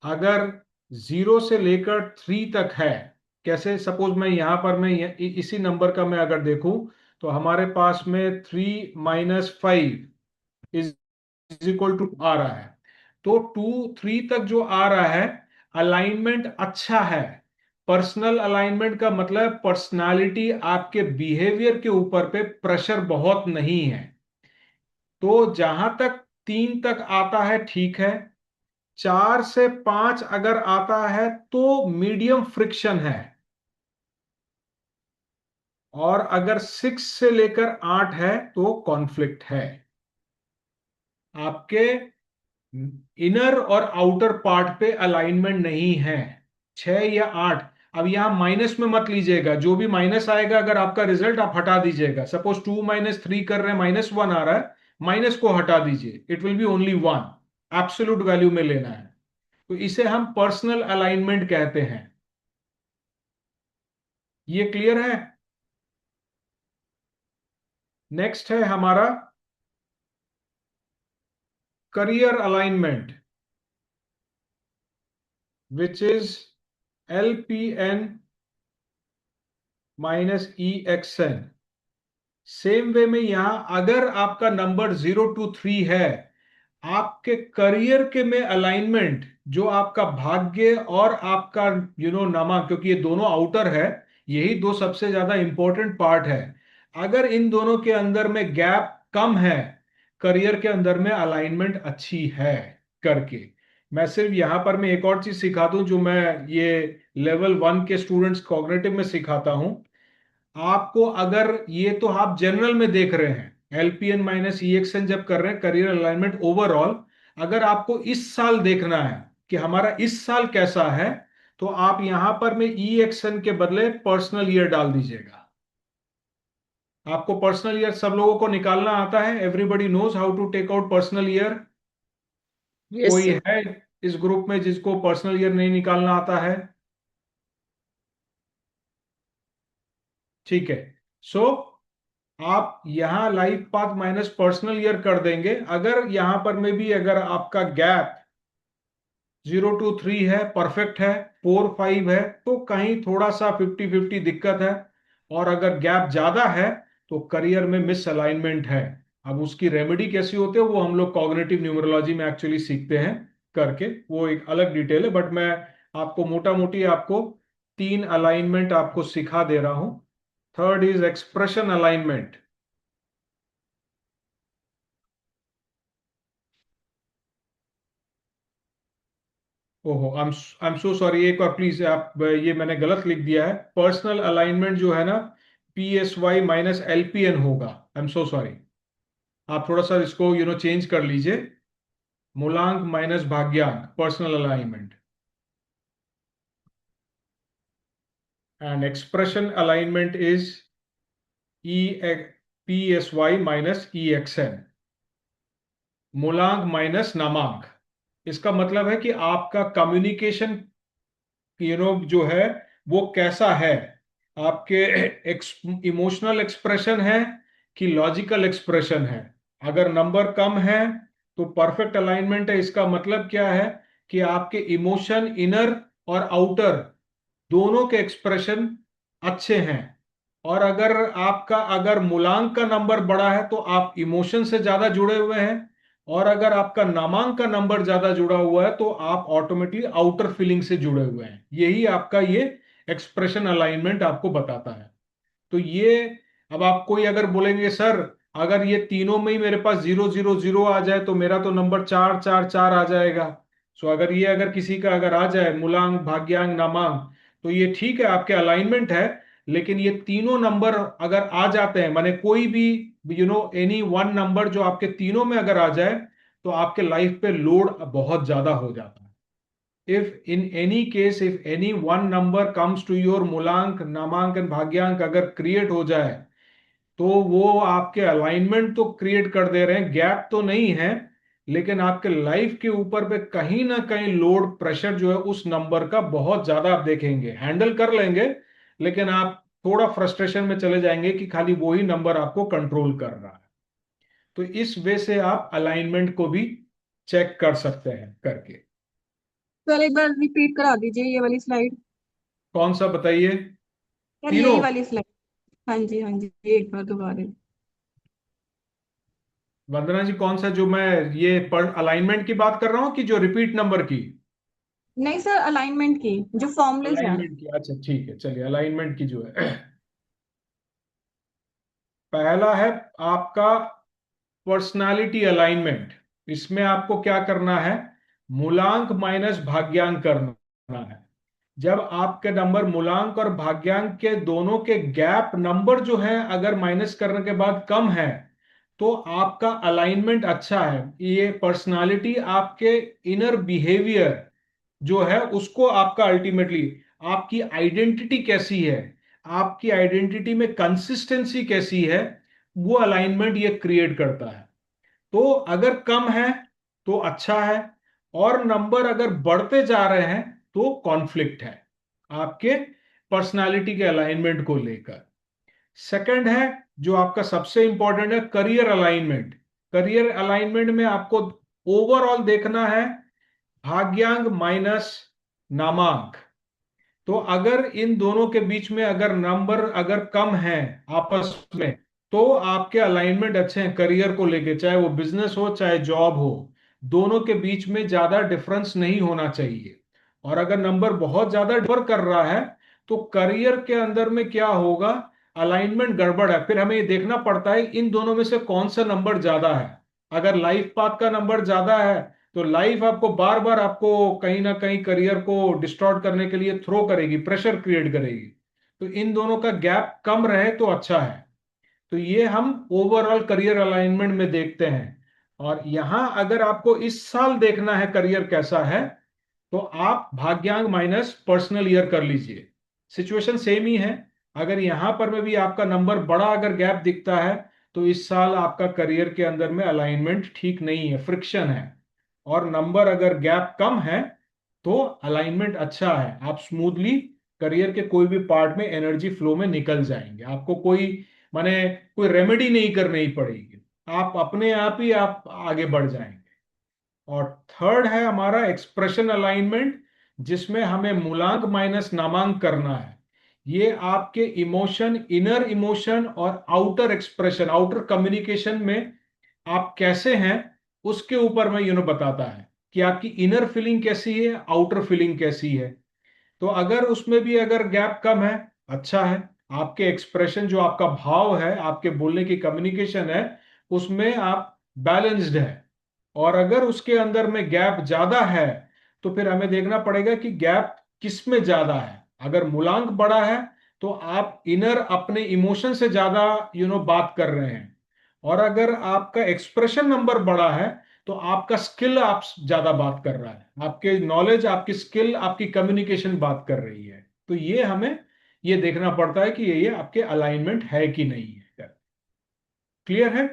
अगर 0 से लेकर 3 तक है, कैसे, सपोज मैं यहां पर मैं इसी नंबर का मैं अगर देखूं, तो हमारे पास में 3-5 इज इक्वल टू आ रहा है। तो 2-3 तक जो आ रहा है, अलाइनमेंट अच्छा है। पर्सनल अलाइनमेंट का मतलब पर्सनालिटी, आपके बिहेवियर के ऊपर पे प्रेशर बहुत नहीं है। तो जहां तक 3 तक आता है ठीक है, 4 से 5 अगर आता है तो मीडियम फ्रिक्शन है, और अगर 6 से लेकर 8 है तो कॉन्फ्लिक्ट है। आपके इनर और आउटर पार्ट पे अलाइनमेंट नहीं है। 6 या 8, अब यहां माइनस में मत लीजिएगा, जो भी माइनस आएगा अगर आपका रिजल्ट आप हटा दीजिएगा। सपोज 2 - 3 कर रहे हैं, -1 आ रहा है, माइनस को हटा दीजिए, it will be only 1, absolute value में लेना है। तो इसे हम पर्सनल अलाइनमेंट कहते हैं। ये क्लियर है? नेक्स्ट है हमारा career alignment, which is LPN - EXN। Same way में यहां अगर आपका नंबर 0 to 3 है, आपके करियर के में अलाइनमेंट, जो आपका भाग्य और आपका नमा, क्योंकि ये दोनों आउटर है, यही दो सबसे ज्यादा इंपॉर्टेंट पार्ट है। अगर इन दोनों के अंदर में गैप कम है, करियर के अंदर में अलाइनमेंट अच्छी है करके। मैं सिर्फ यहां पर मैं एक और चीज सिखा दूं, जो मैं ये लेवल 1 के स्टूडेंट्स कॉग्निटिव में सिखाता हूं। आपको अगर ये तो आप जनरल में देख रहे हैं, LPN - EXN जब कर रहे हैं करियर अलाइनमेंट ओवरऑल, अगर आपको इस साल देखना है कि हमारा इस साल कैसा है, तो आप यहां पर में EXN के बदले पर्सनल ईयर डाल दीजिएगा। आपको पर्सनल ईयर सब लोगों को निकालना आता है? Everybody knows how to take out personal year? Yes कोई सर। है इस ग्रुप में जिसको पर्सनल ईयर नहीं निकालना आता है? ठीक है। सो आप यहां life path minus personal year कर देंगे। अगर यहां पर में भी अगर आपका गैप 0 to 3 है, परफेक्ट है, 4 5 है, तो कहीं थोड़ा सा 50-50 दिक्कत है। और अगर गैप ज्यादा है तो करियर में मिस अलाइनमेंट है। अब उसकी रेमेडी कैसी होती है वो हम लोग कॉग्निटिव न्यूमरोलॉजी में एक्चुअली सीखते हैं करके, वो एक अलग डिटेल है। बट मैं आपको मोटा मोटी आपको 3 अलाइनमेंट आपको सिखा दे रहा हूं। Third is expression alignment. ओहो, आई एम सो सॉरी, एक बार प्लीज आप, ये मैंने गलत लिख दिया है। पर्सनल अलाइनमेंट जो है ना, PSY - LPN होगा। I am so sorry. आप थोड़ा सा इसको चेंज कर लीजिए, मूलांक माइनस भाग्यांक, personal alignment. And expression alignment is PSY - EXN, मूलांक माइनस नामांक। इसका मतलब है कि आपका कम्युनिकेशन जो है वो कैसा है, आपके इमोशनल एक्सप्रेशन है कि लॉजिकल एक्सप्रेशन है। अगर नंबर कम है तो परफेक्ट अलाइनमेंट है। इसका मतलब क्या है कि आपके इमोशन इनर और आउटर दोनों के एक्सप्रेशन अच्छे हैं। और अगर मूलांक का नंबर बड़ा है तो आप इमोशन से ज्यादा जुड़े हुए हैं, और अगर आपका नामांक का नंबर ज्यादा जुड़ा हुआ है तो आप ऑटोमेटिकली आउटर फीलिंग से जुड़े हुए हैं। यही आपका ये एक्सप्रेशन अलाइनमेंट आपको बताता है। तो ये, अब आप कोई अगर बोलेंगे सर अगर ये तीनों में ही मेरे पास 0 0 0 आ जाए तो मेरा तो नंबर 4 4 4 आ जाएगा। सो अगर किसी का अगर आ जाए मूलांक भाग्यांक नामांक, तो ये ठीक है, आपके अलाइनमेंट है। लेकिन ये तीनों नंबर अगर आ जाते हैं, माने कोई भी एनी वन नंबर जो आपके तीनों में अगर आ जाए, तो आपके लाइफ पे लोड बहुत ज्यादा हो जाता है। if in any case if any one number comes to your मूलांक नामांक एंड भाग्यांक अगर क्रिएट हो जाए, तो वो आपके अलाइनमेंट तो क्रिएट कर दे रहे हैं, गैप तो नहीं है, लेकिन आपके लाइफ के ऊपर पे कहीं ना कहीं लोड प्रेशर जो है उस नंबर का बहुत ज्यादा आप देखेंगे। हैंडल कर लेंगे, लेकिन आप थोड़ा फ्रस्ट्रेशन में चले जाएंगे कि खाली वही नंबर आपको कंट्रोल कर रहा है। तो इस वे से आप अलाइनमेंट को भी चेक कर सकते हैं करके। सर एक बार रिपीट करा दीजिए ये वाली स्लाइड। कौन सा बताइए? सर तीनों? यही वाली स्लाइड। हाँ जी एक बार दोबारा। वंदना जी, कौन सा, जो मैं ये पर अलाइनमेंट की बात कर रहा हूं कि जो रिपीट नंबर की? नहीं सर, अलाइनमेंट की जो फॉर्मूलेज हैं। अलाइनमेंट की, अच्छा ठीक है, चलिए अलाइनमेंट की जो है। पहला है आपका पर्सनालिटी अलाइनमेंट। इसमें आपको क्या करना है, मूलांक माइनस भाग्यांक करना है। जब आपके नंबर मूलांक और भाग्यांक के दोनों के गैप नंबर जो है अगर माइनस करने के बाद कम है तो आपका अलाइनमेंट अच्छा है। ये पर्सनालिटी, आपके इनर बिहेवियर जो है उसको आपका अल्टीमेटली, आपकी आइडेंटिटी कैसी है, आपकी आइडेंटिटी में कंसिस्टेंसी कैसी है, वो अलाइनमेंट ये क्रिएट करता है। तो अगर कम है तो अच्छा है, और नंबर अगर बढ़ते जा रहे हैं तो कॉन्फ्लिक्ट है आपके पर्सनालिटी के अलाइनमेंट को लेकर। सेकंड है जो आपका सबसे इंपॉर्टेंट है, करियर अलाइनमेंट। करियर अलाइनमेंट में आपको ओवरऑल देखना है भाग्यांक माइनस नामांक। तो अगर इन दोनों के बीच में अगर नंबर अगर कम है आपस में, तो आपके अलाइनमेंट अच्छे हैं करियर को लेके, चाहे वो बिजनेस हो चाहे जॉब हो, दोनों के बीच में ज्यादा डिफरेंस नहीं होना चाहिए। और अगर नंबर बहुत ज्यादा डिफर कर रहा है तो करियर के अंदर में क्या होगा, अलाइनमेंट गड़बड़ है, फिर हमें ये देखना पड़ता है इन दोनों में से कौन सा नंबर ज्यादा है। अगर लाइफ पाथ का नंबर ज्यादा है तो लाइफ आपको बार बार आपको कहीं ना कहीं करियर को डिस्टॉर्ट करने के लिए थ्रो करेगी, प्रेशर क्रिएट करेगी। तो इन दोनों का गैप कम रहे तो अच्छा है। तो ये हम ओवरऑल करियर अलाइनमेंट में देखते हैं। और यहां अगर आपको इस साल देखना है करियर कैसा है, तो आप भाग्यांक माइनस पर्सनल ईयर कर लीजिए। सिचुएशन सेम ही है। अगर यहां पर में भी आपका नंबर बड़ा अगर गैप दिखता है तो इस साल आपका करियर के अंदर में अलाइनमेंट ठीक नहीं है, फ्रिक्शन है। और नंबर अगर गैप कम है तो अलाइनमेंट अच्छा है, आप स्मूथली करियर के कोई भी पार्ट में एनर्जी फ्लो में निकल जाएंगे। आपको कोई माने कोई रेमेडी नहीं करनी ही पड़ेगी, आप अपने आप ही आप आगे बढ़ जाएंगे। और थर्ड है हमारा एक्सप्रेशन अलाइनमेंट, जिसमें हमें मूलांक माइनस नामांक करना है। ये आपके इमोशन, इनर इमोशन और आउटर एक्सप्रेशन, आउटर कम्युनिकेशन में आप कैसे हैं उसके ऊपर में बताता है कि आपकी इनर फीलिंग कैसी है, आउटर फीलिंग कैसी है। तो अगर उसमें भी अगर गैप कम है, अच्छा है। आपके एक्सप्रेशन जो आपका भाव है, आपके बोलने की कम्युनिकेशन है, उसमें आप बैलेंस्ड है। और अगर उसके अंदर में गैप ज्यादा है तो फिर हमें देखना पड़ेगा कि गैप किस में ज्यादा है। अगर मूलांक बड़ा है तो आप इनर अपने इमोशन से ज्यादा बात कर रहे हैं। और अगर आपका एक्सप्रेशन नंबर बड़ा है तो आपका स्किल आप ज्यादा बात कर रहा है, आपके नॉलेज, आपकी स्किल, आपकी कम्युनिकेशन बात कर रही है। तो ये हमें ये देखना पड़ता है कि ये आपके अलाइनमेंट है कि नहीं है। क्लियर है?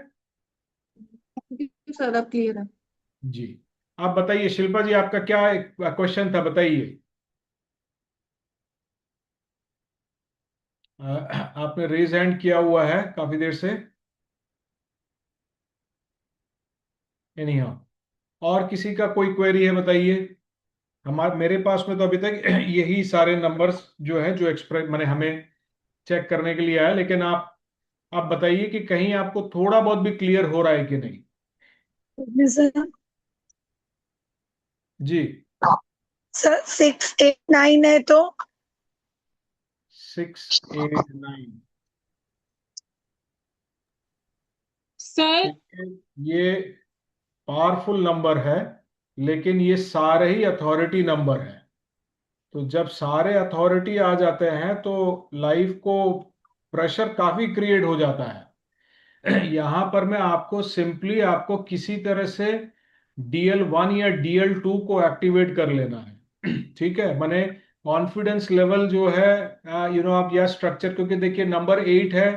सर अब क्लियर है। जी। आप बताइए शिल्पा जी, आपका क्या क्वेश्चन था, बताइए। आपने रेज हैंड किया हुआ है काफी देर से। एनी हाउ, और किसी का कोई क्वेरी है बताइए। हमारे मेरे पास में तो अभी तक यही सारे नंबर्स जो है जो एक्सप्रेस मैंने हमें चेक करने के लिए आया, लेकिन आप बताइए कि कहीं आपको थोड़ा बहुत भी क्लियर हो रहा है कि नहीं। सर जी। सर 6, 8, 9 है तो 6, 8, 9। सर ये पावरफुल नंबर है, लेकिन ये सारे ही अथॉरिटी नंबर है। तो जब सारे अथॉरिटी आ जाते हैं तो लाइफ को प्रेशर काफी क्रिएट हो जाता है। यहां पर मैं आपको सिंपली आपको किसी तरह से DL1 या DL2 को एक्टिवेट कर लेना है। ठीक है, माने कॉन्फिडेंस लेवल जो है आप या स्ट्रक्चर, क्योंकि देखिए नंबर 8 है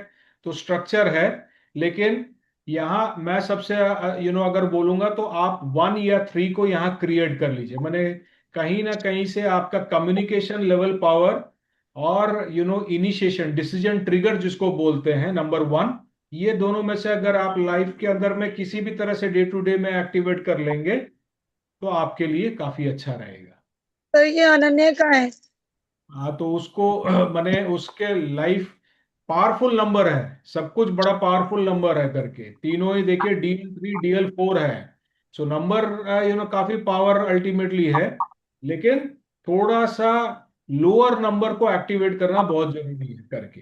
तो स्ट्रक्चर है। लेकिन यहाँ मैं सबसे अगर बोलूंगा तो आप 1 या 3 को यहाँ क्रिएट कर लीजिए। माने कहीं ना कहीं से आपका कम्युनिकेशन लेवल पावर और इनिशिएशन डिसीजन ट्रिगर जिसको बोलते हैं नंबर 1, ये दोनों में से अगर आप लाइफ के अंदर में किसी भी तरह से डे टू डे में एक्टिवेट कर लेंगे तो आपके लिए काफी अच्छा रहेगा। सर ये अनन्या का है। हाँ, तो उसको माने उसके लाइफ पावरफुल नंबर है, सब कुछ बड़ा पावरफुल नंबर है करके, तीनों ही देखिए DL3 DL4 है। सो नंबर काफी पावर अल्टीमेटली है, लेकिन थोड़ा सा लोअर नंबर को एक्टिवेट करना बहुत जरूरी है करके।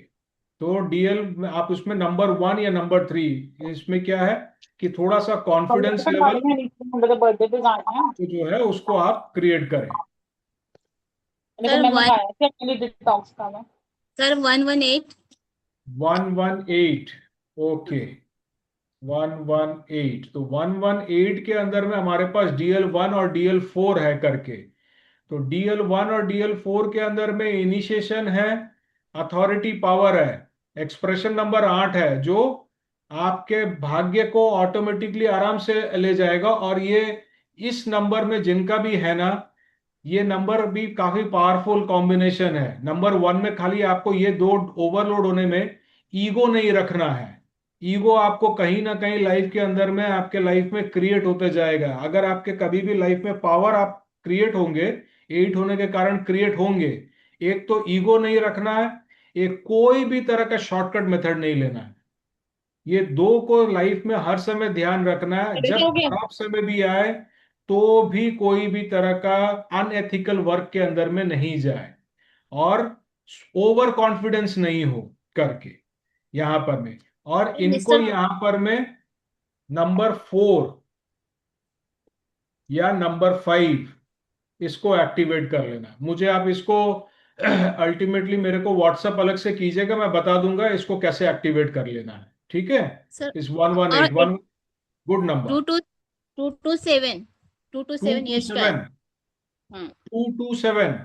तो डीएल आप उसमें नंबर 1 या नंबर 3, इसमें क्या है कि थोड़ा सा कॉन्फिडेंस लेवल बर्थडे पे गाने हैं तो जो है उसको आप क्रिएट करें। लेकिन मैंने गाया था एक्चुअली डिटॉक्स का मैं। सर 118। 118, ओके 118। तो 118 के अंदर में हमारे पास DL1 और DL4 है करके। तो DL1 और DL4 के अंदर में इनिशिएशन है, अथॉरिटी पावर है, एक्सप्रेशन नंबर 8 है, जो आपके भाग्य को ऑटोमेटिकली आराम से ले जाएगा। और ये इस नंबर में जिनका भी है ना, ये नंबर भी काफी पावरफुल कॉम्बिनेशन है। नंबर 1 में खाली आपको ये दो ओवरलोड होने में ईगो नहीं रखना है। ईगो आपको कहीं ना कहीं लाइफ के अंदर में आपके लाइफ में क्रिएट होते जाएगा। अगर आपके कभी भी लाइफ में पावर आप क्रिएट होंगे, 8 होने के कारण क्रिएट होंगे, एक तो ईगो नहीं रखना है, एक कोई भी तरह का शॉर्टकट मेथड नहीं लेना है। ये दो को लाइफ में हर समय ध्यान रखना है। जब हो गया खराब समय भी आए तो भी कोई भी तरह का अनएथिकल वर्क के अंदर में नहीं जाए, और ओवर कॉन्फिडेंस नहीं हो करके यहां पर में। और इनको मिस्टर यहां पर में नंबर 4 या नंबर 5 इसको एक्टिवेट कर लेना। मुझे आप इसको अल्टीमेटली मेरे को व्हाट्सएप अलग से कीजिएगा, मैं बता दूंगा इसको कैसे एक्टिवेट कर लेना है, ठीक है। सर इस 118 और वन गुड नंबर। 227 227 यश का है। 227 हाँ 227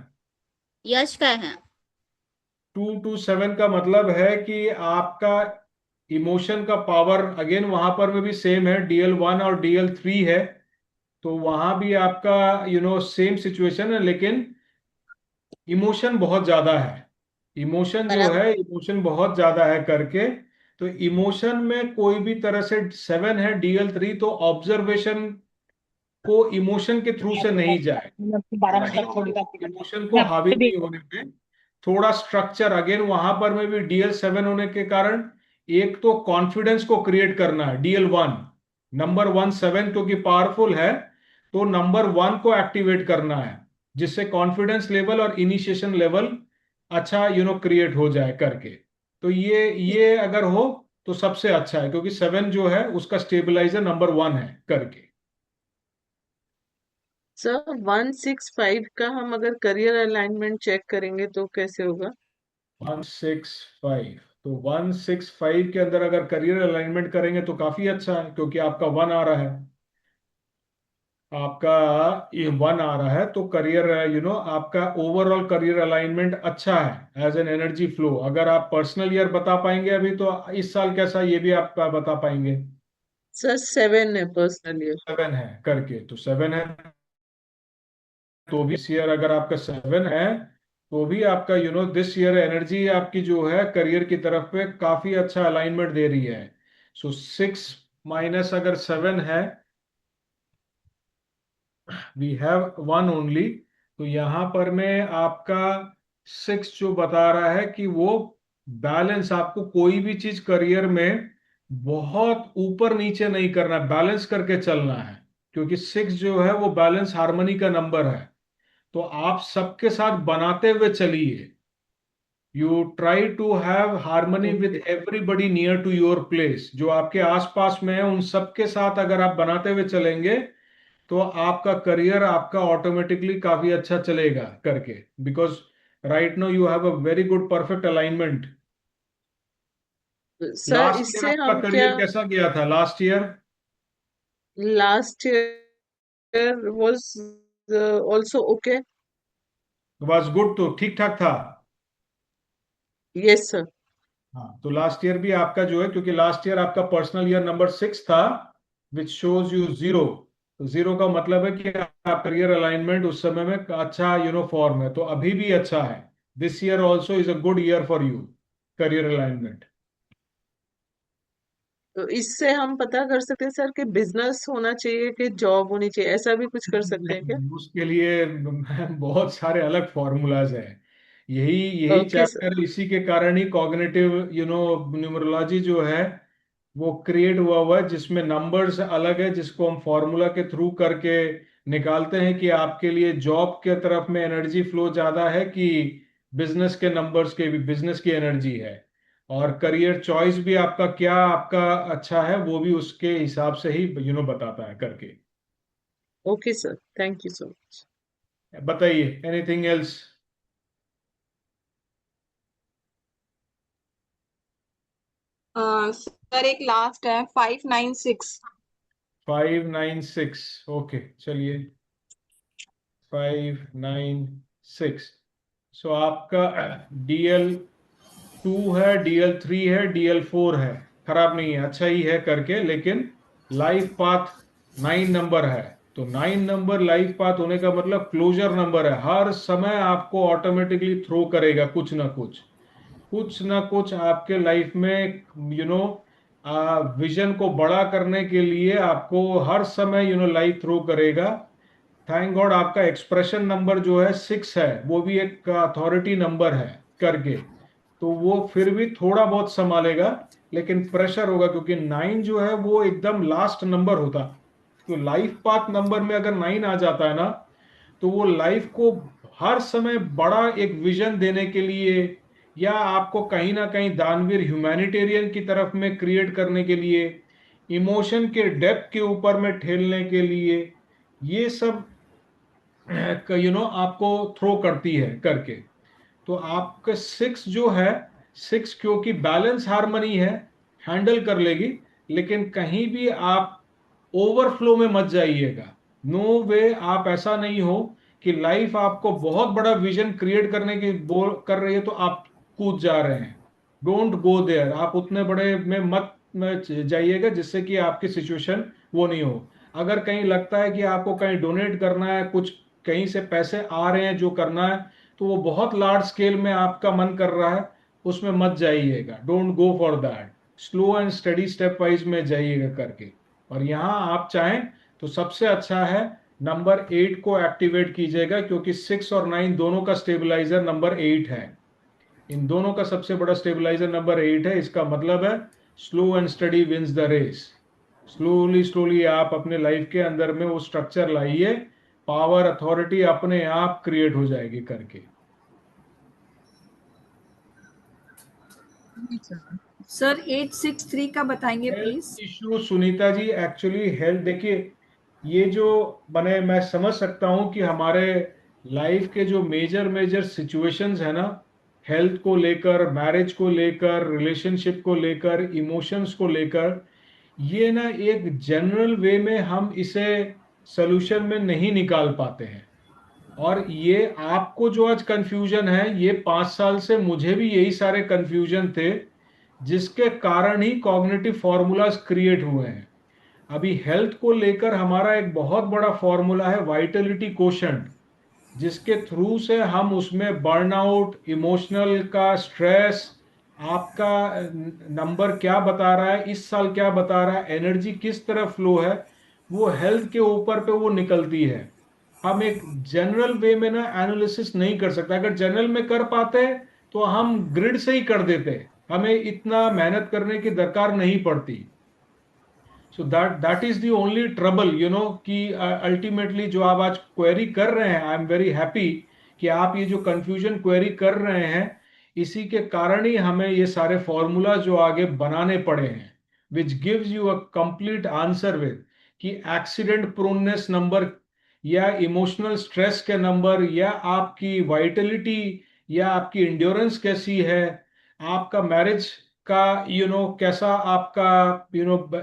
यश का है। 227 का मतलब है कि आपका इमोशन का पावर अगेन वहां पर में भी सेम है, DL1 और DL3 है। तो वहां भी आपका सेम सिचुएशन है, लेकिन इमोशन बहुत ज्यादा है। इमोशन जो बराबर। है, इमोशन बहुत ज्यादा है करके। तो इमोशन में कोई भी तरह से 7 है DL3, तो ऑब्जर्वेशन को इमोशन के थ्रू से नहीं जाए, 12 मिनट तक थोड़ी बात इमोशन को हावी नहीं होने में, थोड़ा स्ट्रक्चर अगेन वहां पर में भी DL7 होने के कारण एक तो कॉन्फिडेंस को क्रिएट करना है। DL1 नंबर 1 7 क्योंकि पावरफुल है, तो नंबर 1 को एक्टिवेट करना है, जिससे कॉन्फिडेंस लेवल और इनिशिएशन लेवल अच्छा क्रिएट हो जाए करके। तो ये अगर हो तो सबसे अच्छा है, क्योंकि 7 जो है उसका स्टेबलाइजर नंबर 1 है करके। सर 165 का हम अगर करियर अलाइनमेंट चेक करेंगे तो कैसे होगा? 165, तो 165 के अंदर अगर करियर अलाइनमेंट करेंगे तो काफी अच्छा है, क्योंकि आपका 1 आ रहा है, आपका ये 1 आ रहा है। तो करियर आपका ओवरऑल करियर अलाइनमेंट अच्छा है एज एन एनर्जी फ्लो। अगर आप पर्सनल ईयर बता पाएंगे अभी, तो इस साल कैसा ये भी आप बता पाएंगे। सर 7 है पर्सनल ईयर। 7 है करके, तो 7 है तो भी इस ईयर अगर आपका 7 है तो भी आपका दिस ईयर एनर्जी आपकी जो है करियर की तरफ पे काफी अच्छा अलाइनमेंट दे रही है। सो 6 माइनस अगर 7 है, वी हैव 1 ओनली, तो यहां पर में आपका 6 जो बता रहा है कि वो बैलेंस, आपको कोई भी चीज करियर में बहुत ऊपर नीचे नहीं करना, बैलेंस करके चलना है। क्योंकि 6 जो है वो बैलेंस हार्मनी का नंबर है। तो आप सबके साथ बनाते हुए चलिए। You try to have harmony with everybody near to your place, जो आपके आसपास में है उन सबके साथ अगर आप बनाते हुए चलेंगे तो आपका करियर आपका ऑटोमेटिकली काफी अच्छा चलेगा करके। Because right now you have a very good perfect alignment. Sir last year इससे आपका हम क्या, करियर कैसा गया था last year? Last year was also okay. Was good, तो ठीक ठाक था। Yes sir. हाँ, तो लास्ट ईयर भी आपका जो है, क्योंकि लास्ट ईयर आपका पर्सनल ईयर नंबर 6 था, विच शोज यू 0। तो 0 का मतलब है कि आप करियर अलाइनमेंट उस समय में अच्छा फॉर्म है, तो अभी भी अच्छा है। This year also is a good year for you, career alignment. तो इससे हम पता कर सकते हैं सर कि बिजनेस होना चाहिए कि जॉब होनी चाहिए, ऐसा भी कुछ कर सकते हैं क्या? नहीं, उसके लिए बहुत सारे अलग फॉर्मूलाज हैं। यही यही ओके सर। चैप्टर, इसी के कारण ही कॉग्निटिव न्यूमरोलॉजी जो है वो क्रिएट हुआ है, जिसमें नंबर्स अलग है, जिसको हम फॉर्मूला के थ्रू करके निकालते हैं कि आपके लिए जॉब के तरफ में एनर्जी फ्लो ज्यादा है कि बिजनेस के नंबर्स के भी, बिजनेस की एनर्जी है। और करियर चॉइस भी आपका क्या आपका अच्छा है वो भी उसके हिसाब से ही बताता है करके। Okay sir, thank you so much. बताइए एनीथिंग एल्स? सर एक लास्ट है 596। 596 ओके चलिए 596। सो आपका DL2 है, DL3 है, DL4 है, खराब नहीं है, अच्छा ही है करके, लेकिन लाइफ पाथ 9 नंबर है। तो 9 नंबर लाइफ पाथ होने का मतलब क्लोजर नंबर है, हर समय आपको ऑटोमेटिकली थ्रो करेगा कुछ ना कुछ आपके लाइफ में विजन को बड़ा करने के लिए आपको हर समय लाइफ थ्रो करेगा। थैंक गॉड आपका एक्सप्रेशन नंबर जो है 6 है, वो भी एक अथॉरिटी नंबर है करके, तो वो फिर भी थोड़ा बहुत संभालेगा, लेकिन प्रेशर होगा क्योंकि 9 जो है वो एकदम लास्ट नंबर होता। तो लाइफ पाथ नंबर में अगर 9 आ जाता है ना, तो वो लाइफ को हर समय बड़ा एक विजन देने के लिए, या आपको कहीं ना कहीं दानवीर ह्यूमैनिटेरियन की तरफ में क्रिएट करने के लिए, इमोशन के डेप्थ के ऊपर में ठेलने के लिए, ये सब आपको थ्रो करती है करके। तो आपका 6 जो है, 6 क्योंकि बैलेंस हार्मनी है, हैंडल कर लेगी, लेकिन कहीं भी आप ओवरफ्लो में मत जाइएगा। नो वे, आप ऐसा नहीं हो कि लाइफ आपको बहुत बड़ा विजन क्रिएट करने की बोल कर रही है तो आप कूद जा रहे हैं। डोंट गो देयर, आप उतने बड़े में जाइएगा जिससे कि आपकी सिचुएशन वो नहीं हो। अगर कहीं लगता है कि आपको कहीं डोनेट करना है, कुछ कहीं से पैसे आ रहे हैं जो करना है, तो वो बहुत लार्ज स्केल में आपका मन कर रहा है, उसमें मत जाइएगा। Don't go for that, slow and study step wise में जाइएगा करके। और यहाँ आप चाहें तो सबसे अच्छा है नंबर 8 को एक्टिवेट कीजिएगा, क्योंकि 6 और 9 दोनों का स्टेबलाइजर नंबर 8 है। इन दोनों का सबसे बड़ा स्टेबलाइजर नंबर 8 है। इसका मतलब है slow and steady wins the race. Slowly slowly आप अपने लाइफ के अंदर में वो स्ट्रक्चर लाइए, पावर अथॉरिटी अपने आप क्रिएट हो जाएगी करके। सर 863 का बताएंगे please. Health issue Sunita ji, actually health देखिए, ये जो मैं समझ सकता हूं कि हमारे लाइफ के जो मेजर मेजर सिचुएशंस है ना, हेल्थ को लेकर, मैरिज को लेकर, रिलेशनशिप को लेकर, इमोशंस को लेकर, ये ना एक जनरल वे में हम इसे सोल्यूशन में नहीं निकाल पाते हैं। और ये आपको जो आज कंफ्यूजन है, ये 5 साल से मुझे भी यही सारे कंफ्यूजन थे, जिसके कारण ही कॉग्निटिव फॉर्मूलाज क्रिएट हुए हैं। अभी हेल्थ को लेकर हमारा एक बहुत बड़ा फॉर्मूला है वाइटलिटी कोशंट, जिसके थ्रू से हम उसमें बर्नआउट, इमोशनल का स्ट्रेस, आपका नंबर क्या बता रहा है, इस साल क्या बता रहा है, एनर्जी किस तरह फ्लो है, वो हेल्थ के ऊपर पे वो निकलती है। हम एक जनरल वे में ना एनालिसिस नहीं कर सकते। अगर जनरल में कर पाते तो हम ग्रिड से ही कर देते, हमें इतना मेहनत करने की दरकार नहीं पड़ती। सो that is the only trouble कि अल्टीमेटली जो आप आज क्वेरी कर रहे हैं, आई एम वेरी हैप्पी कि आप ये जो कंफ्यूजन क्वेरी कर रहे हैं, इसी के कारण ही हमें ये सारे फॉर्मूला जो आगे बनाने पड़े हैं, which gives you a complete answer with कि एक्सीडेंट प्रोननेस नंबर, या इमोशनल स्ट्रेस के नंबर, या आपकी वाइटलिटी, या आपकी इंड्योरेंस कैसी है, आपका मैरिज का कैसा आपका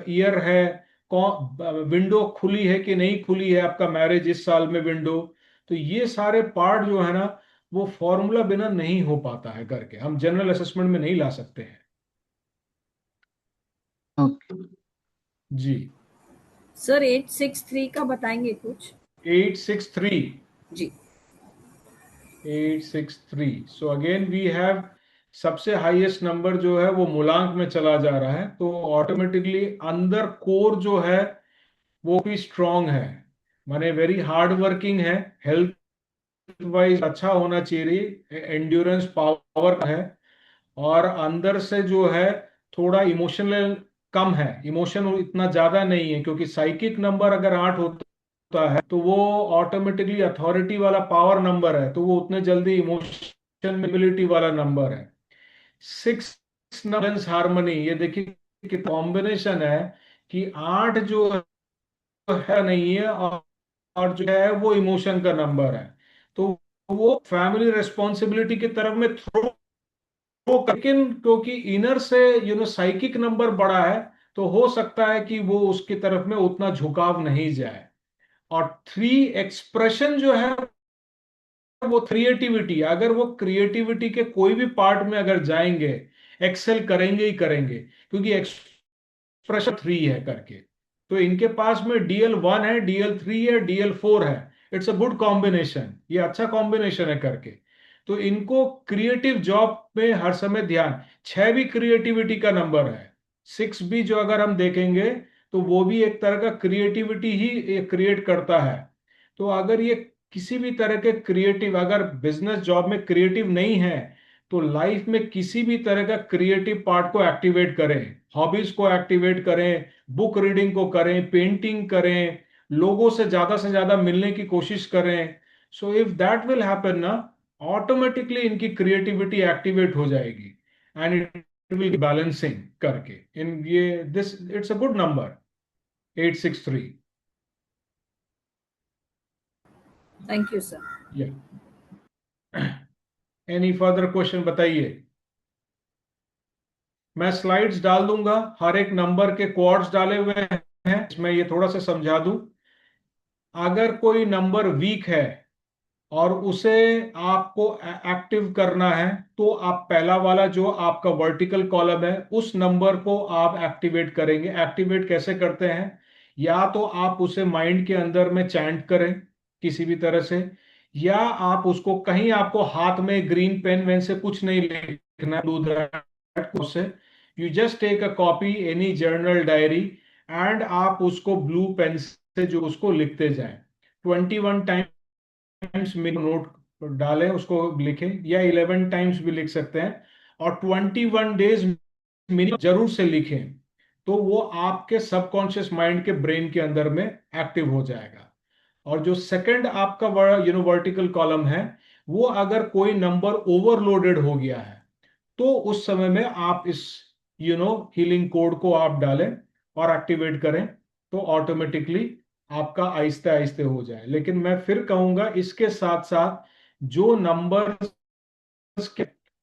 ईयर है, कौन विंडो खुली है कि नहीं खुली है, आपका मैरिज इस साल में विंडो। तो ये सारे पार्ट जो है ना, वो फॉर्मूला बिना नहीं हो पाता है करके, हम जनरल असेसमेंट में नहीं ला सकते हैं। जी। सर 863 का बताएंगे कुछ? 863। जी 863, सो अगेन वी हैव सबसे हाईएस्ट नंबर जो है वो मूलांक में चला जा रहा है, तो ऑटोमेटिकली अंदर कोर जो है वो भी स्ट्रांग है, माने वेरी हार्ड वर्किंग है, हेल्थ वाइज अच्छा होना चाहिए, एंड्योरेंस पावर है, और अंदर से जो है थोड़ा इमोशनल कम है, इमोशन इतना ज्यादा नहीं है, क्योंकि साइकिक नंबर अगर 8 होता है तो वो ऑटोमेटिकली अथॉरिटी वाला पावर नंबर है, तो वो उतने जल्दी इमोशन एबिलिटी वाला नंबर है। 6 नंबर हार्मनी, ये देखिए कि कॉम्बिनेशन है कि 8 जो है नहीं है, और जो है वो इमोशन का नंबर है, तो वो फैमिली रिस्पॉन्सिबिलिटी की तरफ में थ्रो, लेकिन क्योंकि इनर से साइकिक नंबर बड़ा है, तो हो सकता है कि वो उसकी तरफ में उतना झुकाव नहीं जाए। और 3 एक्सप्रेशन जो है वो क्रिएटिविटी, अगर वो क्रिएटिविटी के कोई भी पार्ट में अगर जाएंगे, एक्सेल करेंगे ही करेंगे, क्योंकि एक्सप्रेशन 3 है करके। तो इनके पास में DL1 है, DL3 है, DL4 है। इट्स अ गुड कॉम्बिनेशन, ये अच्छा कॉम्बिनेशन है करके। तो इनको क्रिएटिव जॉब में हर समय ध्यान, 6 भी क्रिएटिविटी का नंबर है, 6 भी जो अगर हम देखेंगे तो वो भी एक तरह का क्रिएटिविटी ही क्रिएट करता है। तो अगर ये किसी भी तरह के क्रिएटिव, अगर बिजनेस जॉब में क्रिएटिव नहीं है, तो लाइफ में किसी भी तरह का क्रिएटिव पार्ट को एक्टिवेट करें, हॉबीज को एक्टिवेट करें, बुक रीडिंग को करें, पेंटिंग करें, लोगों से ज्यादा मिलने की कोशिश करें। So if that will happen ना, ऑटोमेटिकली इनकी क्रिएटिविटी एक्टिवेट हो जाएगी, एंड इट विल बैलेंसिंग करके इन ये this it's a good number 863। Thank you sir. या एनी फर्दर क्वेश्चन बताइए। मैं स्लाइड्स डाल दूंगा, हर एक नंबर के कोड्स डाले हुए हैं, इसमें ये थोड़ा सा समझा दूं। अगर कोई नंबर वीक है और उसे आपको एक्टिव करना है, तो आप पहला वाला जो आपका वर्टिकल कॉलम है उस नंबर को आप एक्टिवेट करेंगे। एक्टिवेट कैसे करते हैं? या तो आप उसे माइंड के अंदर में चैंट करें किसी भी तरह से, या आप उसको कहीं, आपको हाथ में ग्रीन पेन वेन से कुछ नहीं लिखना है, you just take a copy any journal diary, and आप उसको ब्लू पेन से जो उसको लिखते जाएं। 21 टाइम्स में नोट डालें, उसको लिखें, या 11 टाइम्स भी लिख सकते हैं, और 21 डेज मिनिमम जरूर से लिखें। तो वो आपके सबकॉन्शियस माइंड के ब्रेन के अंदर में एक्टिव हो जाएगा। और जो सेकंड आपका वर्टिकल कॉलम है, वो अगर कोई नंबर ओवरलोडेड हो गया है, तो उस समय में आप इस हीलिंग कोड को आप डालें और एक्टिवेट करें, तो ऑटोमेटिकली आपका आहिस्ते आहिस्ते हो जाए। लेकिन मैं फिर कहूंगा, इसके साथ साथ जो नंबर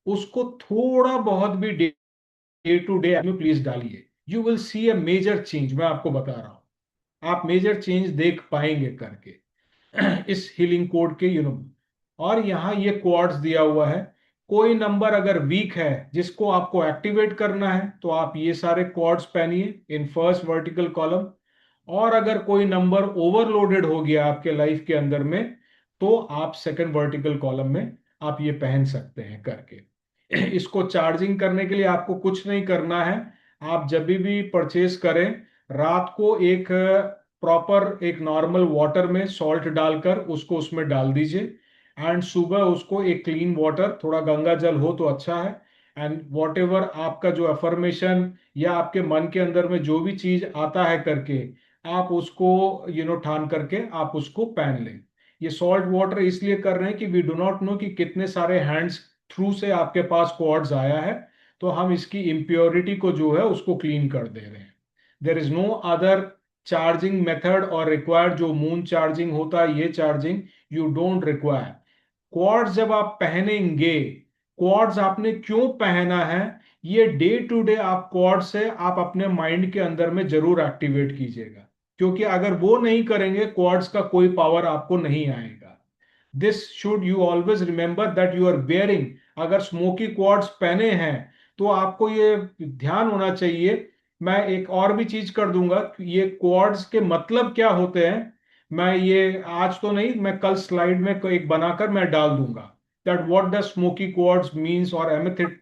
उसको थोड़ा बहुत भी डे टू डे में प्लीज डालिए, you will see a major change. मैं आपको बता रहा हूं, आप मेजर चेंज देख पाएंगे करके इस हीलिंग कोड के और यहां ये क्वाड्स दिया हुआ है। कोई नंबर अगर वीक है जिसको आपको एक्टिवेट करना है, तो आप ये सारे क्वाड्स पहनिए इन फर्स्ट वर्टिकल कॉलम। और अगर कोई नंबर ओवरलोडेड हो गया आपके लाइफ के अंदर में, तो आप सेकंड वर्टिकल कॉलम में आप ये पहन सकते हैं करके। इसको चार्जिंग करने के लिए आपको कुछ नहीं करना है। आप जब भी परचेज करें, रात को एक प्रॉपर एक नॉर्मल वाटर में सॉल्ट डालकर उसको उसमें डाल दीजिए, एंड सुबह उसको एक क्लीन वाटर, थोड़ा गंगा जल हो तो अच्छा है, एंड वॉट एवर आपका जो अफर्मेशन या आपके मन के अंदर में जो भी चीज आता है करके, आप उसको ठान करके आप उसको पहन लें। ये सॉल्ट वाटर इसलिए कर रहे हैं कि वी डू नॉट नो कि कितने सारे हैंड्स थ्रू से आपके पास क्वार्ट्ज आया है, तो हम इसकी इम्प्योरिटी को जो है उसको क्लीन कर दे रहे हैं। There is no other charging method और रिक्वायर्ड, जो मून चार्जिंग होता है ये charging you don't require. Quartz जब आप पहनेंगे, क्वार्ट्ज आपने क्यों पहना है, ये डे टू डे आप क्वार्ट्ज से आप अपने माइंड के अंदर में जरूर एक्टिवेट कीजिएगा, क्योंकि अगर वो नहीं करेंगे क्वार्ट्ज का कोई पावर आपको नहीं आएगा। This should you always remember that you are bearing. अगर स्मोकी क्वार्ट्स पहने हैं, तो आपको ये ध्यान होना चाहिए। मैं एक और भी चीज कर दूंगा, ये क्वार्ट्स के मतलब क्या होते हैं, मैं ये आज तो नहीं, मैं कल स्लाइड में एक बनाकर मैं डाल दूंगा, that what does smoky quartz means, और एमेथिट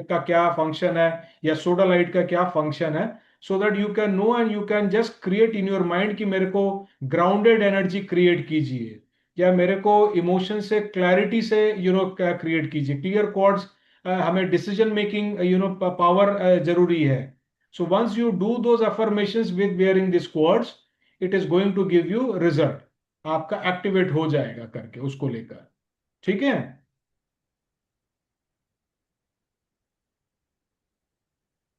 का क्या फंक्शन है, या सोडालाइट का क्या फंक्शन है, so that you can know and you can just create in your mind कि मेरे को ग्राउंडेड एनर्जी क्रिएट कीजिए, या मेरे को इमोशन से क्लैरिटी से क्रिएट कीजिए। क्लियर कॉर्ड्स हमें डिसीजन मेकिंग पावर जरूरी है। So once you do those affirmations with wearing this quartz, it is going to give you result, आपका एक्टिवेट हो जाएगा करके उसको लेकर। ठीक है।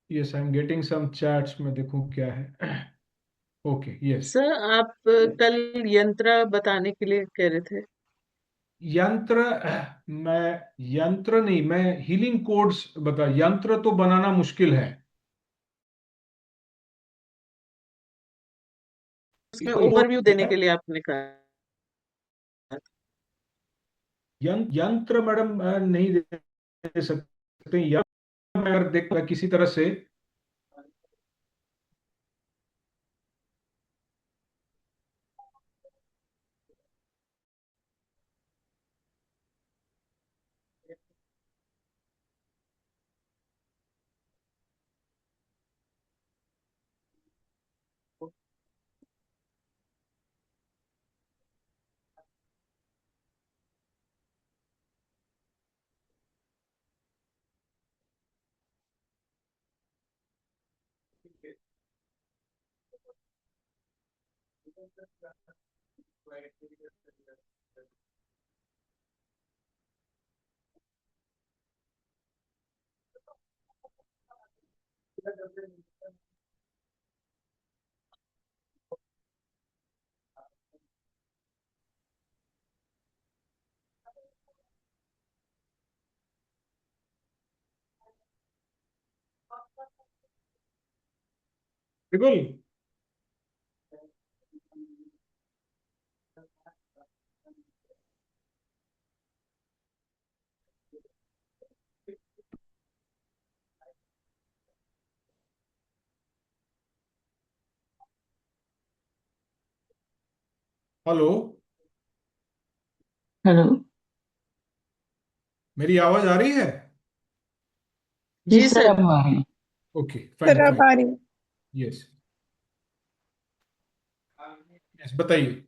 Yes, I am getting some chats में, देखूं क्या है। Okay, yes. सर आप कल यंत्र बताने के लिए कह रहे थे। यंत्र, मैं यंत्र नहीं, मैं हीलिंग कोड्स बता, यंत्र तो बनाना मुश्किल है। उसमें ओवरव्यू देने के लिए आपने कहा। यंत्र मैडम नहीं दे सकते, यंत्र मैं अगर देख किसी तरह से। बिल्कुल। Hello, hello. मेरी आवाज आ रही है? जी जी सर, सर। अब आ रही है। ओके, सर फाइन आप फाइन। आ रही यस, यस, बताइए।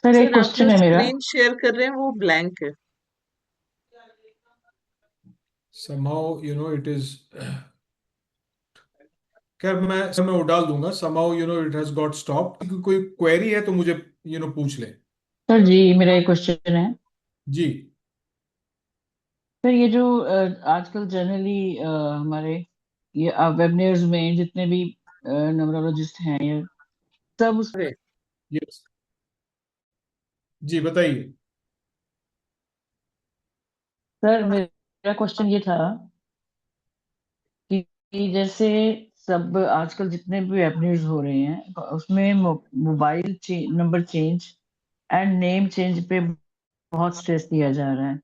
सर एक सर आप जो क्वेश्चन है मेरा। स्क्रीन शेयर कर रहे हैं वो ब्लैंक है। somehow it is, खैर मैं वो डाल दूंगा। somehow it has got stopped। कोई क्वेरी है तो मुझे पूछ ले। सर जी मेरा एक क्वेश्चन है। जी। सर ये जो आजकल जनरली हमारे ये वेबिनार्स में जितने भी न्यूमरोलॉजिस्ट हैं ये सब अरे यस, जी बताइए। सर मेरा क्वेश्चन ये था कि जैसे सब आजकल जितने भी वेबिनार्स हो रहे हैं उसमें mobile number change and name change पे बहुत स्ट्रेस दिया जा रहा है।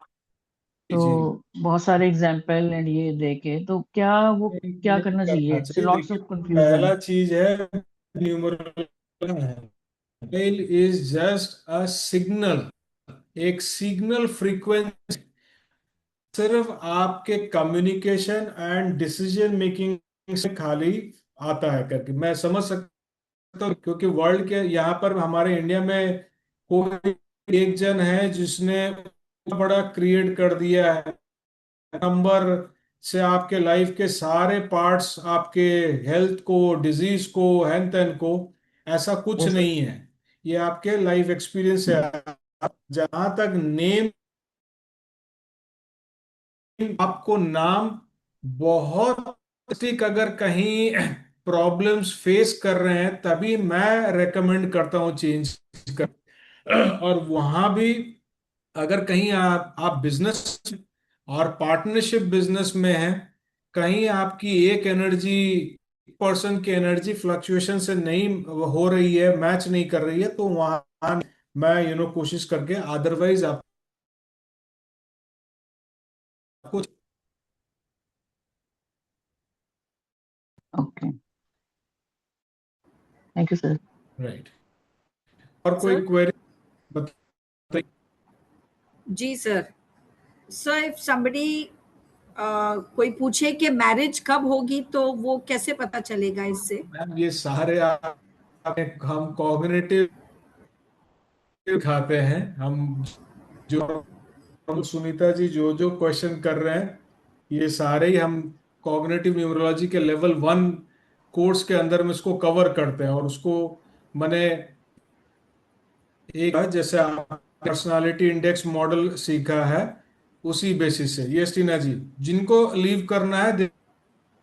तो जी, बहुत सारे एग्जाम्पल एंड ये देके तो क्या वो क्या नहीं करना चाहिए? करना इट्स चाहिए। लॉट्स देखिए, ऑफ कंफ्यूजन। पहला चीज है numerology is just a signal, एक सिग्नल फ्रीक्वेंसी, सिर्फ आपके कम्युनिकेशन एंड डिसीजन मेकिंग से खाली आता है करके मैं समझ सकता हूँ। क्योंकि वर्ल्ड के यहाँ पर हमारे इंडिया में कोई एक जन है जिसने बड़ा क्रिएट कर दिया है नंबर से आपके लाइफ के सारे पार्ट्स, आपके हेल्थ को, डिजीज को, हेल्थ एंड को, ऐसा कुछ यस। नहीं है। ये आपके लाइफ एक्सपीरियंस से जहां तक नेम, आपको नाम बहुत ठीक, अगर कहीं प्रॉब्लम्स फेस कर रहे हैं तभी मैं रेकमेंड करता हूँ चेंज कर। और वहां भी अगर कहीं आप बिजनेस और पार्टनरशिप बिजनेस में हैं, कहीं आपकी एक एनर्जी, पर्सन की एनर्जी फ्लक्चुएशन से नहीं हो रही है, मैच नहीं कर रही है, तो वहां मैं कोशिश करके, अदरवाइज आपको। Okay, thank you sir. Right. और कोई सर क्वेरी बताइए। जी सर। सर इफ समबडी कोई पूछे कि मैरिज कब होगी तो वो कैसे पता चलेगा इससे? मैम, ये सारे हम कॉग्निटिव खाते हैं हम, जो हम सुनीता जी जो जो क्वेश्चन कर रहे हैं, ये सारे ही हम कॉग्निटिव न्यूमरोलॉजी के लेवल 1 कोर्स के अंदर में इसको कवर करते हैं। और उसको मैंने एक, जैसे आप पर्सनालिटी इंडेक्स मॉडल सीखा है, उसी बेसिस से। यस टीना जी, जिनको लीव करना है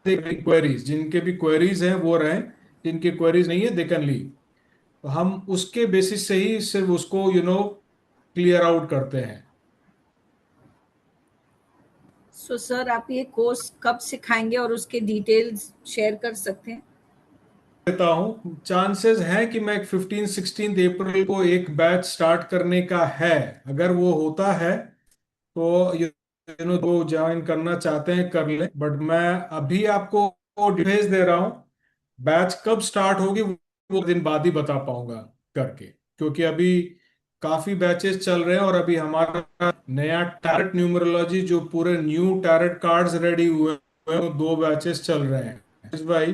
क्वेरीज, जिनके भी क्वेरीज हैं वो रहें, जिनके क्वेरीज नहीं है दे कैन लीव। तो हम उसके बेसिस से ही सिर्फ उसको क्लियर आउट करते हैं। सो सर आप ये कोर्स कब सिखाएंगे और उसके डिटेल्स शेयर कर सकते हैं? देता हूँ, चांसेस है कि मैं 15-16 अप्रैल को एक बैच स्टार्ट करने का है। अगर वो होता है तो जो ज्वाइन करना चाहते हैं कर ले, बट मैं अभी आपको भेज दे रहा हूँ। बैच कब स्टार्ट होगी वो दिन बाद ही बता पाऊंगा करके, क्योंकि अभी काफी बैचेस चल रहे हैं और अभी हमारा नया टैरेट न्यूमरोलॉजी जो पूरे न्यू टैरेट कार्ड्स रेडी हुए हैं वो 2 बैचेस चल रहे हैं। इस भाई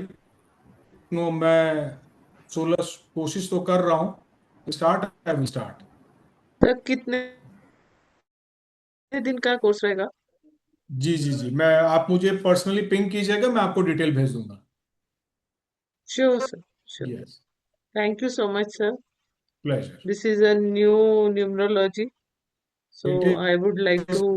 नो, मैं 16 कोशिश तो कर रहा हूँ, start I will start. Sir कितने दिन का कोर्स रहेगा? जी जी जी, मैं, आप मुझे पर्सनली पिंग कीजिएगा, मैं आपको डिटेल भेज दूंगा। Sure sir, sure. Yes, thank you so much sir. Pleasure. This is a new numerology, so it I would like is, to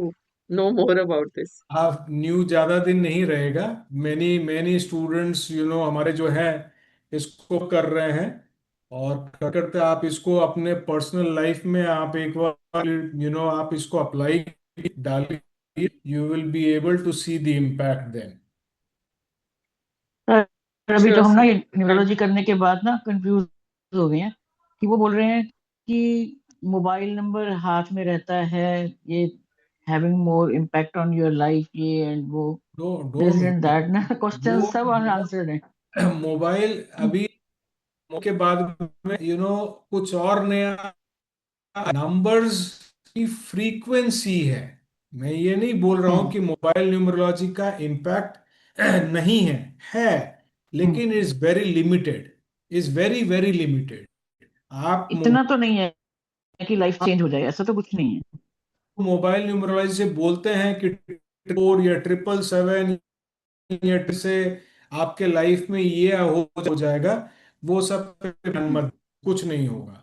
know more about this. आप न्यू ज्यादा दिन नहीं रहेगा। मैनी मैनी स्टूडेंट्स हमारे जो हैं इसको कर रहे हैं, और करते आप इसको अपने पर्सनल लाइफ में आप एक बार आप इसको अप्लाई डालिए, you will be able to see the impact then. Sir अभी तो Sure, हम ना sir. ये Thank न्यूरोलॉजी you. करने के बाद ना कंफ्यूज हो गए हैं कि वो बोल रहे हैं कि मोबाइल नंबर हाथ में रहता है, ये having more impact on your life, ये एंड वो दिस डोंट एंड दैट ना क्वेश्चन वो सब अनआंसर्ड है। मोबाइल अभी के बाद में कुछ और नया नंबर्स की फ्रीक्वेंसी है। मैं ये नहीं बोल रहा हूं हम्म कि मोबाइल न्यूमरोलॉजी का इम्पैक्ट नहीं है, हम्म लेकिन is very limited, is very very limited. आप इतना तो नहीं है कि लाइफ चेंज हो जाए, ऐसा तो कुछ नहीं है। मोबाइल न्यूमरोलॉजी से बोलते हैं कि 4 या 777 या से आपके लाइफ में ये हो जाएगा, वो सब पे मत, कुछ नहीं होगा।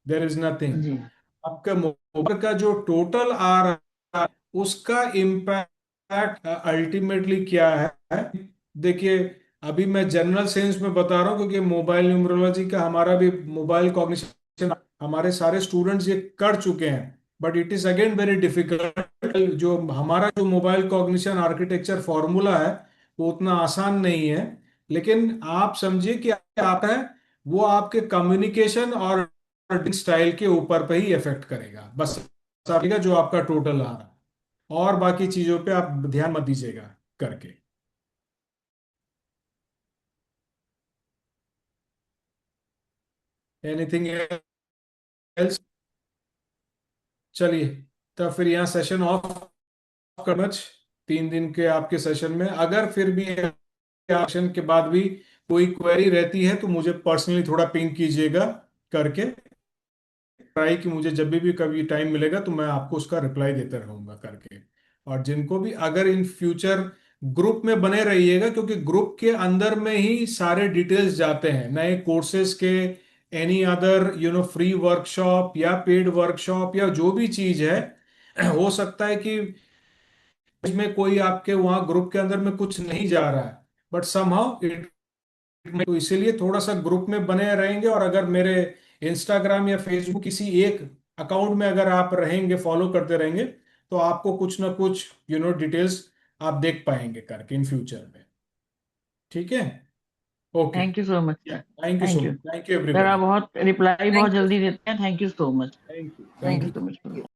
There is nothing. जी आपका मोबाइल का जो टोटल आ रहा है उसका इम्पैक्ट अल्टीमेटली क्या है, देखिए, अभी मैं जनरल सेंस में बता रहा हूँ क्योंकि मोबाइल न्यूमरोलॉजी का हमारा भी मोबाइल कॉग्निशन हमारे सारे स्टूडेंट्स ये कर चुके हैं, but it is again very difficult. जो हमारा जो मोबाइल कॉग्निशन आर्किटेक्चर फॉर्मूला है वो उतना आसान नहीं है, लेकिन आप समझिए कि आप है वो आपके कम्युनिकेशन और स्टाइल के ऊपर पे ही इफेक्ट करेगा बस, आपका जो आपका टोटल आ रहा है, और बाकी चीजों पे आप ध्यान मत दीजिएगा करके। Anything else? चलिए, तब फिर यहाँ सेशन ऑफ कर मच। 3 दिन के आपके सेशन में अगर फिर भी सेशन के बाद भी कोई क्वेरी रहती है तो मुझे पर्सनली थोड़ा पिंग कीजिएगा करके, ट्राई कि मुझे जब भी कभी टाइम मिलेगा तो मैं आपको उसका रिप्लाई देता रहूंगा करके। और जिनको भी अगर इन फ्यूचर ग्रुप में बने रहिएगा, क्योंकि ग्रुप के अंदर में ही सारे डिटेल्स जाते हैं नए कोर्सेज के, एनी अदर फ्री वर्कशॉप या पेड वर्कशॉप या जो भी चीज है। हो सकता है कि इसमें कोई आपके वहां ग्रुप के अंदर में कुछ नहीं जा रहा है, बट समहाउ इट, तो इसीलिए थोड़ा सा ग्रुप में बने रहेंगे। और अगर मेरे इंस्टाग्राम या फेसबुक किसी एक अकाउंट में अगर आप रहेंगे, फॉलो करते रहेंगे, तो आपको कुछ ना कुछ डिटेल्स आप देख पाएंगे करके इन फ्यूचर में। ठीक है, okay, thank you so much sir. Thank you so thank you much, thank you sir, आप एवरीबॉडी, बहुत रिप्लाई बहुत थैंक यू। जल्दी देते हैं, thank you so much. Thank you, thank thank you you. So much.